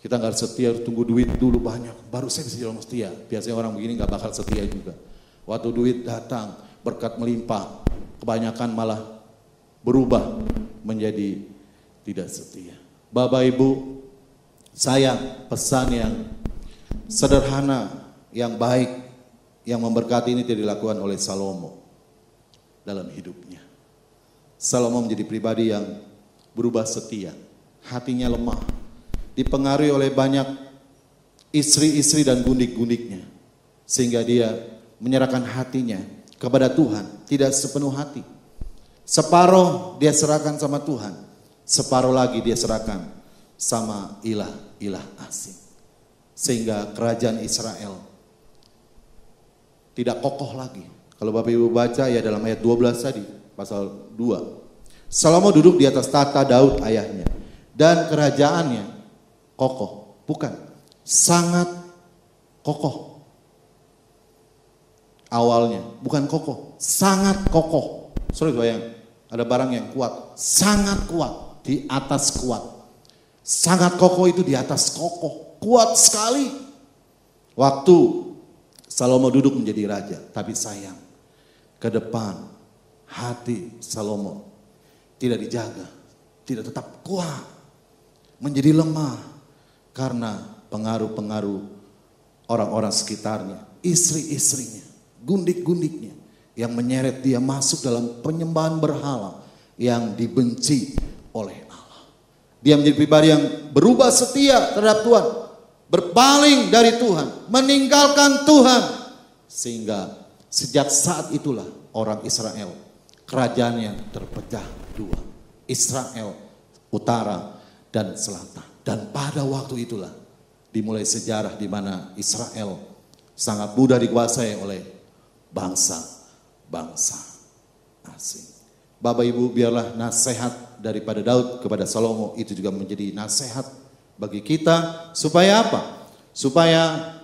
Kita gak setia, harus tunggu duit dulu banyak, baru saya bisa jadi setia. Biasanya orang begini gak bakal setia juga. Waktu duit datang, berkat melimpah, kebanyakan malah berubah menjadi tidak setia. Bapak Ibu, saya pesan yang sederhana, yang baik, yang memberkati ini tidak dilakukan oleh Salomo dalam hidupnya. Salomo menjadi pribadi yang berubah setia, hatinya lemah, dipengaruhi oleh banyak istri-istri dan gundik-gundiknya, sehingga dia menyerahkan hatinya kepada Tuhan, tidak sepenuh hati. Separuh dia serahkan sama Tuhan, separuh lagi dia serahkan sama ilah asing. Sehingga kerajaan Israel tidak kokoh lagi. Kalau Bapak Ibu baca ya dalam ayat 12 tadi, pasal 2. Salomo duduk di atas tahta Daud ayahnya, dan kerajaannya kokoh, bukan, sangat kokoh. Awalnya bukan kokoh, sangat kokoh. Sorry bayang, ada barang yang kuat, sangat kuat, di atas kuat. Sangat kokoh itu di atas kokoh, kuat sekali. Waktu Salomo duduk menjadi raja, tapi sayang, ke depan hati Salomo tidak dijaga, tidak tetap kuat, menjadi lemah karena pengaruh-pengaruh orang-orang sekitarnya, istri-istrinya, gundik-gundiknya, yang menyeret dia masuk dalam penyembahan berhala yang dibenci oleh Allah. Dia menjadi pribadi yang berubah setia terhadap Tuhan, berpaling dari Tuhan, meninggalkan Tuhan. Sehingga sejak saat itulah orang Israel, kerajaannya terpecah dua. Israel utara dan selatan. Dan pada waktu itulah dimulai sejarah di mana Israel sangat mudah dikuasai oleh bangsa asing. Bapak Ibu, biarlah nasihat daripada Daud kepada Salomo itu juga menjadi nasihat bagi kita. Supaya apa? Supaya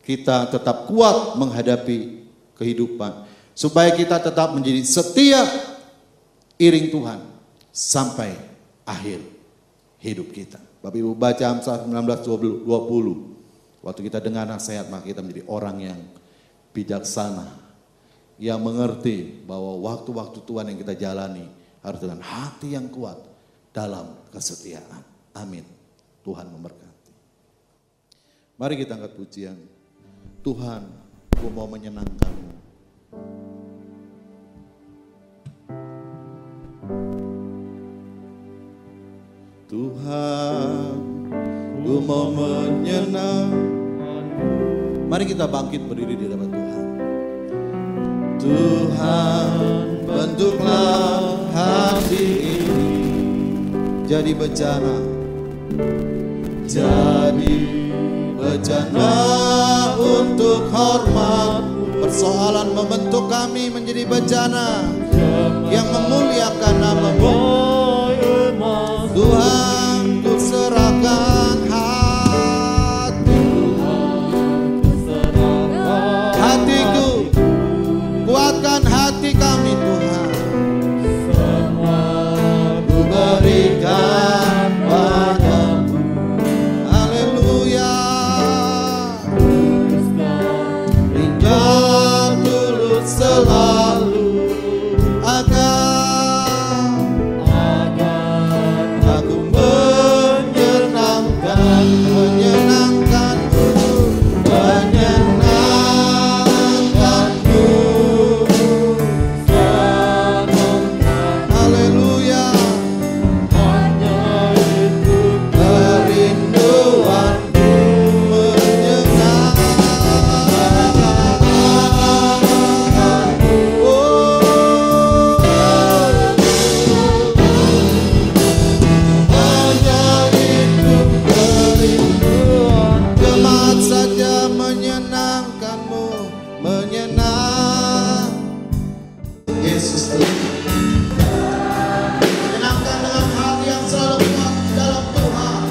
kita tetap kuat menghadapi kehidupan. Supaya kita tetap menjadi setia iring Tuhan sampai akhir hidup kita. Bapak Ibu baca Amsal 19:20. Waktu kita dengar nasihat, maka kita menjadi orang yang bijaksana, yang mengerti bahwa waktu-waktu Tuhan yang kita jalani harus dengan hati yang kuat dalam kesetiaan. Amin. Tuhan memberkati. Mari kita angkat pujian. Tuhan, aku mau menyenangkan-Mu. Tuhan, aku mau menyenangkan-Mu. Mari kita bangkit berdiri di hadapan Tuhan. Tuhan, bentuklah hati ini jadi bejana, untuk hormat-Mu. Persoalan membentuk kami menjadi bejana yang memuliakan nama-Mu. Tuhan, ku serahkan hatiku, kuatkan hati kami Tuhan. Ku berikan padamu. Haleluya. Ringgah tulus selalu agar aku menyenang. Yesus Tuhan. Menyenangkan dengan hati yang selalu kuat dalam Tuhan.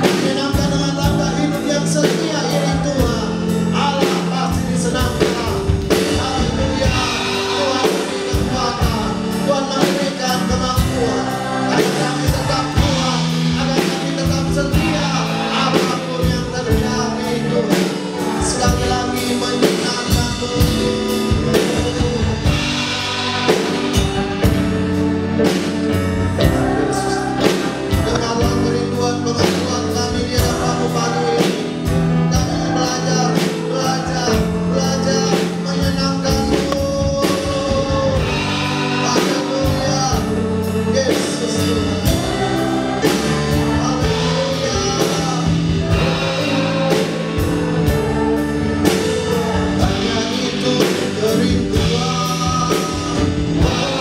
Menyenangkan dengan langkah hidup yang setia iring Tuhan. Allah pasti disenangkan. Haleluya. Tuhan memberikan kekuatan. Tuhan memberikan kemampuan. Agar kami tetap kuat. Agar kami tetap setia. Apapun yang terjadi Tuhan. Sekali lagi menyenangkan Tuhan. Dengarlah kerinduan pengakuan kami di dalam Rabu pagi ini. Kami belajar menyenangkan-Mu. Haleluya. Yesus Tuhan. Haleluya. Hanya itu kerinduan.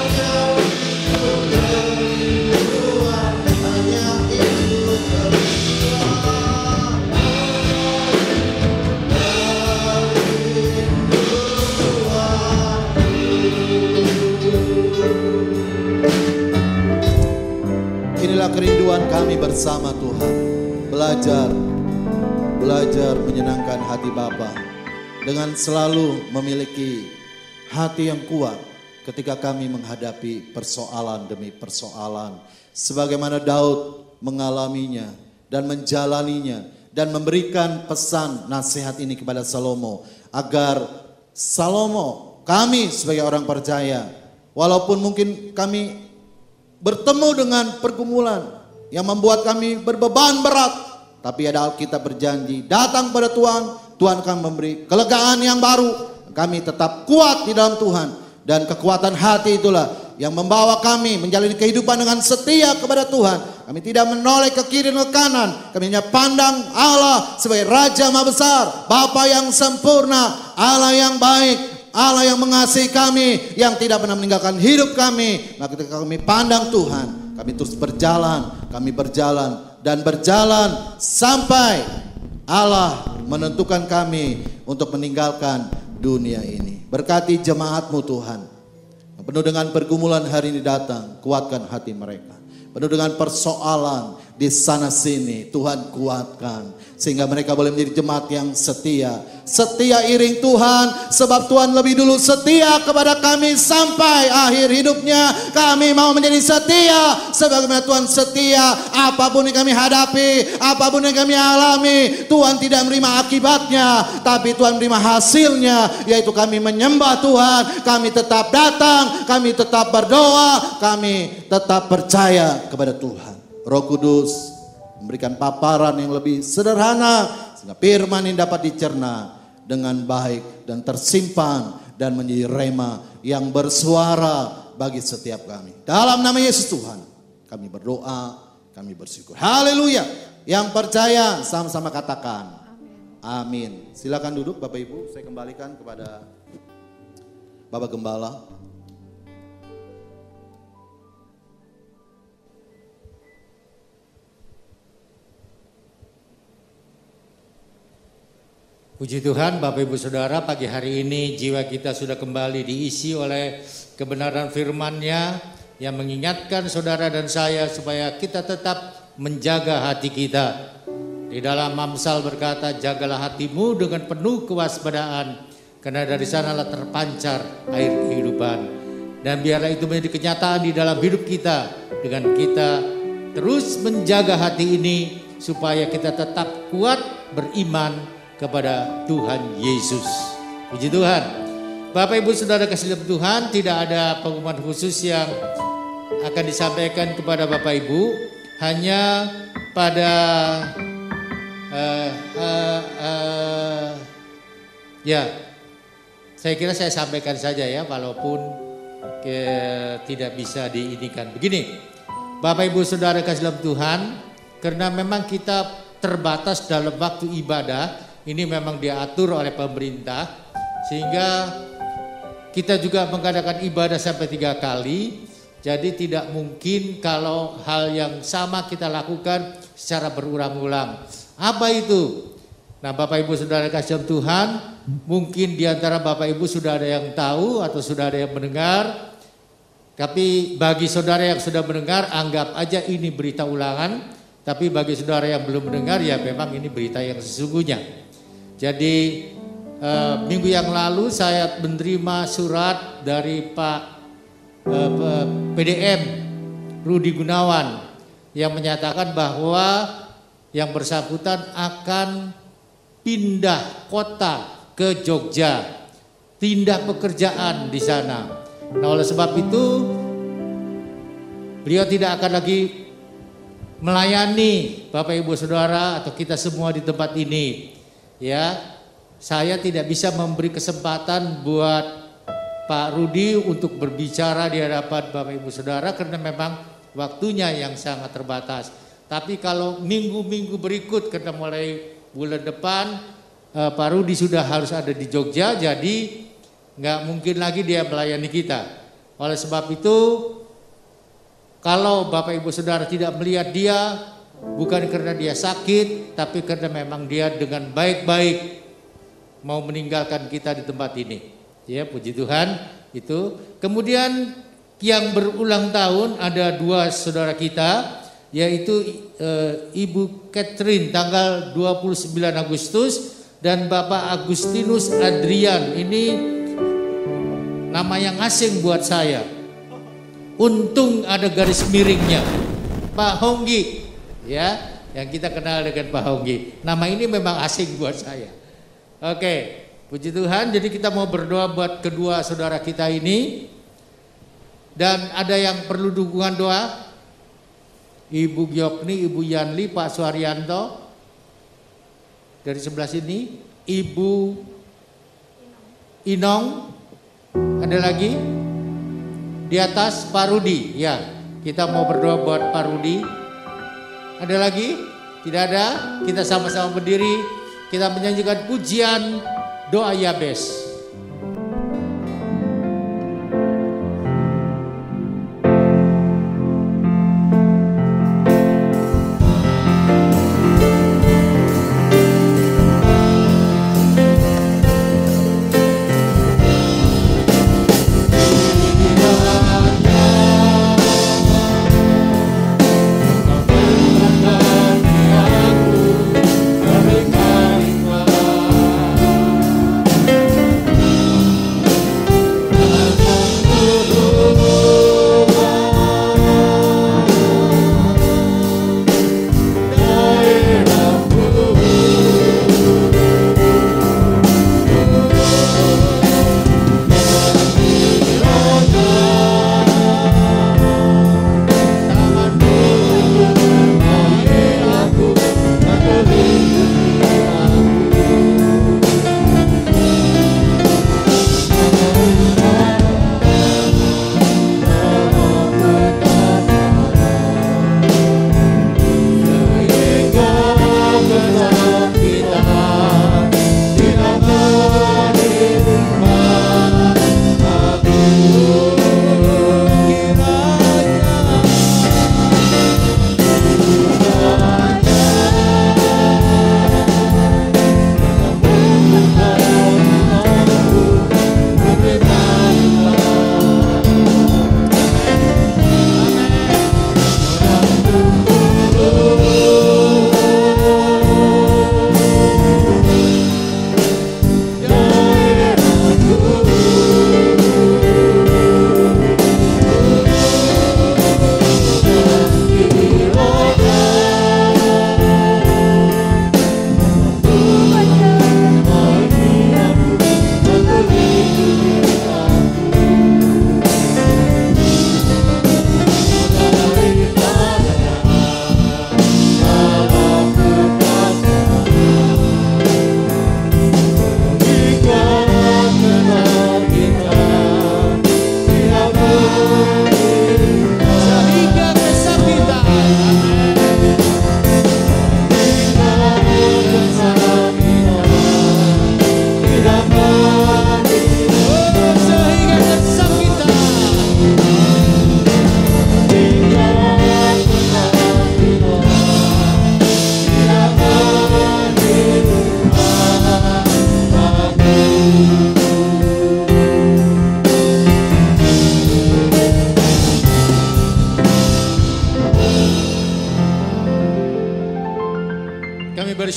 Hanya itu kerinduan. Hanya itu kerinduan. Inilah kerinduan kami bersama Tuhan. Belajar menyenangkan hati Bapa dengan selalu memiliki hati yang kuat ketika kami menghadapi persoalan demi persoalan. Sebagaimana Daud mengalaminya dan menjalaninya dan memberikan pesan nasihat ini kepada Salomo. Agar Salomo, kami sebagai orang percaya, walaupun mungkin kami bertemu dengan pergumulan yang membuat kami berbeban berat, tapi ada Alkitab berjanji, datang pada Tuhan, Tuhan akan memberi kelegaan yang baru. Kami tetap kuat di dalam Tuhan. Dan kekuatan hati itulah yang membawa kami menjalani kehidupan dengan setia kepada Tuhan. Kami tidak menoleh ke kiri dan ke kanan. Kami hanya pandang Allah sebagai Raja Maha Besar, Bapa yang sempurna, Allah yang baik, Allah yang mengasihi kami, yang tidak pernah meninggalkan hidup kami. Maka ketika kami pandang Tuhan, kami terus berjalan, dan berjalan sampai Allah menentukan kami untuk meninggalkan dunia ini. Berkati jemaat-Mu Tuhan, penuh dengan pergumulan hari ini datang, kuatkan hati mereka. Penuh dengan persoalan di sana sini, Tuhan kuatkan. Sehingga mereka boleh menjadi jemaat yang setia. Setia iring Tuhan, sebab Tuhan lebih dulu setia kepada kami sampai akhir hidupnya. Kami mau menjadi setia, sebagaimana Tuhan setia. Apapun yang kami hadapi, apapun yang kami alami, Tuhan tidak menerima akibatnya, tapi Tuhan menerima hasilnya, yaitu kami menyembah Tuhan. Kami tetap datang, kami tetap berdoa, kami tetap percaya kepada Tuhan. Roh Kudus memberikan paparan yang lebih sederhana sehingga firman ini dapat dicerna dengan baik dan tersimpan dan menjadi rema yang bersuara bagi setiap kami. Dalam nama Yesus Tuhan kami berdoa, kami bersyukur. Haleluya. Yang percaya sama-sama katakan amin. Silakan duduk Bapak Ibu, saya kembalikan kepada Bapak Gembala. Puji Tuhan, Bapak Ibu Saudara, pagi hari ini jiwa kita sudah kembali diisi oleh kebenaran firman-Nya yang mengingatkan saudara dan saya supaya kita tetap menjaga hati kita. Di dalam Amsal berkata, jagalah hatimu dengan penuh kewaspadaan, karena dari sanalah terpancar air kehidupan. Dan biarlah itu menjadi kenyataan di dalam hidup kita, dengan kita terus menjaga hati ini supaya kita tetap kuat beriman kepada Tuhan Yesus. Puji Tuhan. Bapak Ibu Saudara kasih dalam Tuhan, tidak ada pengumuman khusus yang akan disampaikan kepada Bapak Ibu. Hanya pada saya kira saya sampaikan saja ya, walaupun tidak bisa diinikan. Begini, Bapak Ibu Saudara kasih dalam Tuhan, karena memang kita terbatas dalam waktu ibadah. Ini memang diatur oleh pemerintah, sehingga kita juga mengadakan ibadah sampai 3 kali. Jadi tidak mungkin kalau hal yang sama kita lakukan secara berulang-ulang. Apa itu? Nah, Bapak Ibu Saudara kasih Tuhan, mungkin di antara Bapak Ibu sudah ada yang tahu atau sudah ada yang mendengar. Tapi bagi saudara yang sudah mendengar, anggap aja ini berita ulangan. Tapi bagi saudara yang belum mendengar, ya memang ini berita yang sesungguhnya. Jadi minggu yang lalu saya menerima surat dari Pak PDM Rudi Gunawan yang menyatakan bahwa yang bersangkutan akan pindah kota ke Jogja, pindah pekerjaan di sana. Nah, oleh sebab itu beliau tidak akan lagi melayani Bapak Ibu Saudara atau kita semua di tempat ini. Ya, saya tidak bisa memberi kesempatan buat Pak Rudi untuk berbicara di hadapan Bapak Ibu Saudara karena memang waktunya yang sangat terbatas. Tapi kalau minggu-minggu berikut karena mulai bulan depan Pak Rudi sudah harus ada di Jogja, jadi nggak mungkin lagi dia melayani kita. Oleh sebab itu, kalau Bapak Ibu Saudara tidak melihat dia, bukan karena dia sakit, tapi karena memang dia dengan baik-baik mau meninggalkan kita di tempat ini. Ya, puji Tuhan itu. Kemudian yang berulang tahun ada dua saudara kita, yaitu Ibu Catherine tanggal 29 Agustus dan Bapak Agustinus Adrian. Ini nama yang asing buat saya. Untung ada garis miringnya. Pak Honggi, ya, yang kita kenal dengan Pak Honggi. Nama ini memang asing buat saya. Oke, puji Tuhan. Jadi kita mau berdoa buat kedua saudara kita ini. Dan ada yang perlu dukungan doa? Ibu Gyokni, Ibu Yanli, Pak Suharyanto. Dari sebelah sini, Ibu Inong. Ada lagi? Di atas Pak Rudi. Ya, kita mau berdoa buat Pak Rudi. Ada lagi? Tidak ada? Kita sama-sama berdiri. Kita menyanyikan pujian doa Yabes. Berikan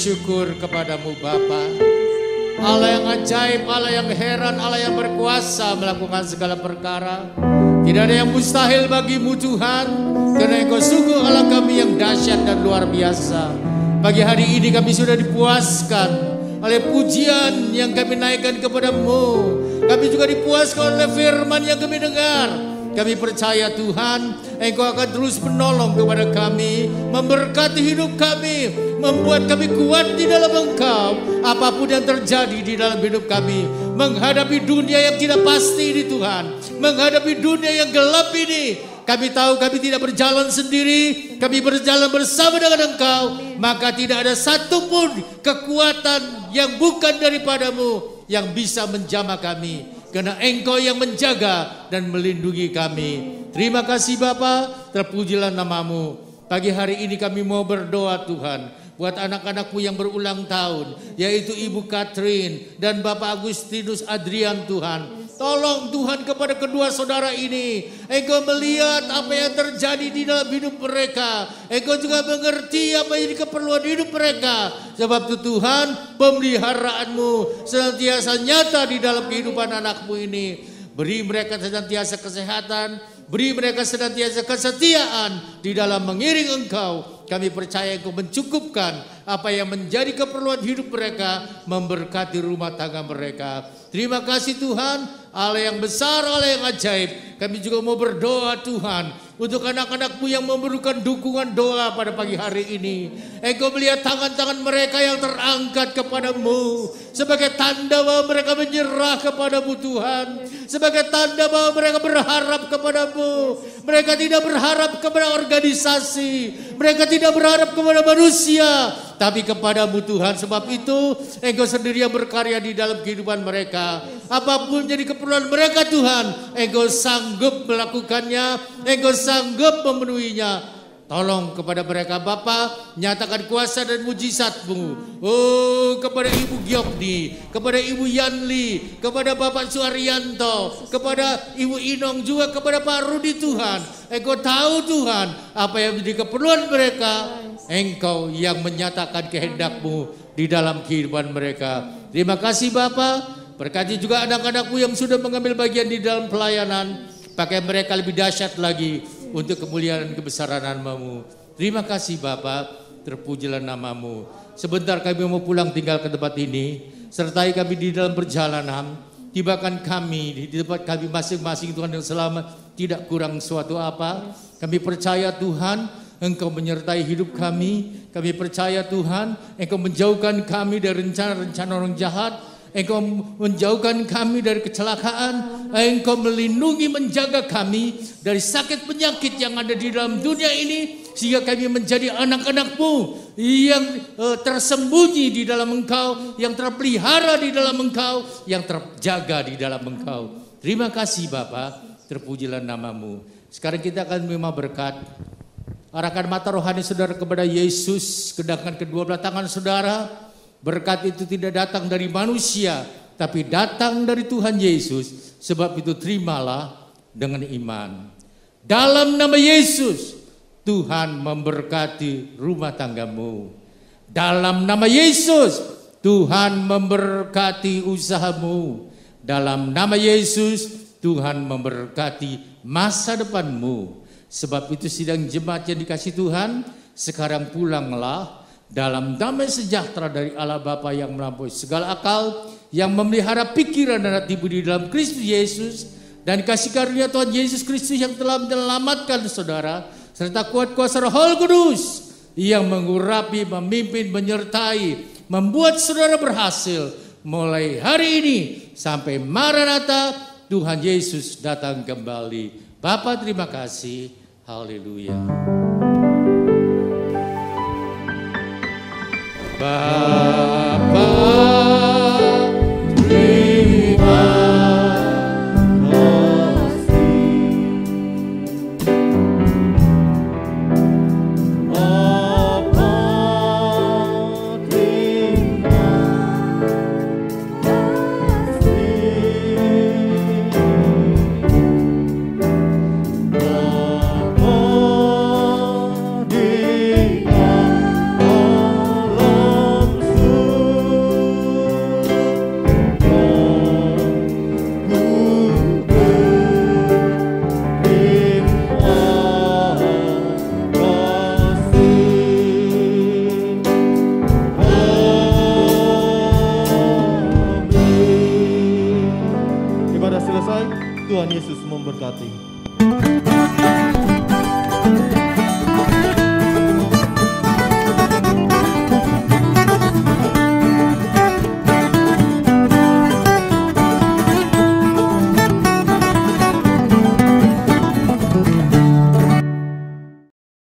bersyukur kepadamu Bapa. Allah yang ajaib, Allah yang heran, Allah yang berkuasa melakukan segala perkara. Tidak ada yang mustahil bagimu Tuhan, karena Engkau sungguh Allah kami yang dahsyat dan luar biasa. Pagi hari ini kami sudah dipuaskan oleh pujian yang kami naikkan kepadamu. Kami juga dipuaskan oleh firman yang kami dengar. Kami percaya Tuhan, Engkau akan terus menolong kepada kami, memberkati hidup kami, membuat kami kuat di dalam Engkau. Apapun yang terjadi di dalam hidup kami, menghadapi dunia yang tidak pasti ini Tuhan, menghadapi dunia yang gelap ini, kami tahu kami tidak berjalan sendiri, kami berjalan bersama dengan Engkau. Maka tidak ada satupun kekuatan yang bukan daripadamu yang bisa menjamah kami, karena Engkau yang menjaga dan melindungi kami. Terima kasih Bapa, terpujilah namamu. Pagi hari ini kami mau berdoa Tuhan, buat anak-anakmu yang berulang tahun, yaitu Ibu Catherine dan Bapak Agustinus Adrian Tuhan. Tolong Tuhan kepada kedua saudara ini, Engkau melihat apa yang terjadi di dalam hidup mereka. Engkau juga mengerti apa yang jadi keperluan hidup mereka. Sebab itu Tuhan, pemeliharaanmu senantiasa nyata di dalam kehidupan anakmu ini. Beri mereka senantiasa kesehatan, beri mereka senantiasa kesetiaan di dalam mengiring Engkau. Kami percaya Engkau mencukupkan apa yang menjadi keperluan hidup mereka, memberkati rumah tangga mereka. Terima kasih Tuhan, Allah yang besar, Allah yang ajaib. Kami juga mau berdoa Tuhan untuk anak-anakmu yang memerlukan dukungan doa pada pagi hari ini. Engkau melihat tangan-tangan mereka yang terangkat kepadamu sebagai tanda bahwa mereka menyerah kepadamu Tuhan, sebagai tanda bahwa mereka berharap kepadamu. Mereka tidak berharap kepada organisasi, mereka tidak berharap kepada manusia, tapi kepadamu Tuhan. Sebab itu Engkau sendiri yang berkarya di dalam kehidupan mereka. Apapun jadi keperluan mereka Tuhan, Engkau sanggup melakukannya, Engkau sanggup memenuhinya. Tolong kepada mereka Bapa, nyatakan kuasa dan mujizat-Mu. Oh, kepada Ibu Giokdi, kepada Ibu Yanli, kepada Bapak Suaryanto, kepada Ibu Inong, juga kepada Pak Rudi Tuhan. Engkau tahu Tuhan apa yang menjadi keperluan mereka. Engkau yang menyatakan kehendak-Mu di dalam kehidupan mereka. Terima kasih Bapa. Berkati juga anak-anakmu yang sudah mengambil bagian di dalam pelayanan. Pakai mereka lebih dahsyat lagi untuk kemuliaan dan kebesaran nama-Mu. Terima kasih Bapa, terpujilah nama-Mu. Sebentar kami mau pulang tinggal ke tempat ini. Sertai kami di dalam perjalanan. Tibakan kami di tempat kami masing-masing Tuhan yang selamat, tidak kurang suatu apa. Kami percaya Tuhan, Engkau menyertai hidup kami. Kami percaya Tuhan, Engkau menjauhkan kami dari rencana-rencana orang jahat. Engkau menjauhkan kami dari kecelakaan. Engkau melindungi, menjaga kami dari sakit penyakit yang ada di dalam dunia ini, sehingga kami menjadi anak-anak-Mu yang tersembunyi di dalam Engkau, yang terpelihara di dalam Engkau, yang terjaga di dalam Engkau. Terima kasih Bapa, terpujilah nama-Mu. Sekarang kita akan menerima berkat. Arahkan mata rohani saudara kepada Yesus, kedangkan kedua belah tangan saudara. Berkat itu tidak datang dari manusia, tapi datang dari Tuhan Yesus. Sebab itu terimalah dengan iman. Dalam nama Yesus, Tuhan memberkati rumah tanggamu. Dalam nama Yesus, Tuhan memberkati usahamu. Dalam nama Yesus, Tuhan memberkati masa depanmu. Sebab itu sidang jemaat yang dikasihi Tuhan, sekarang pulanglah dalam damai sejahtera dari Allah Bapa yang melampaui segala akal, yang memelihara pikiran dan hatimu di dalam Kristus Yesus, dan kasih karunia Tuhan Yesus Kristus yang telah menyelamatkan saudara, serta kuat kuasa Roh Kudus yang mengurapi, memimpin, menyertai, membuat saudara berhasil mulai hari ini sampai Maranatha Tuhan Yesus datang kembali. Bapa terima kasih, haleluya. Bapa terima kasih, Bapa terima kasih, Bapa di dalam memberkati.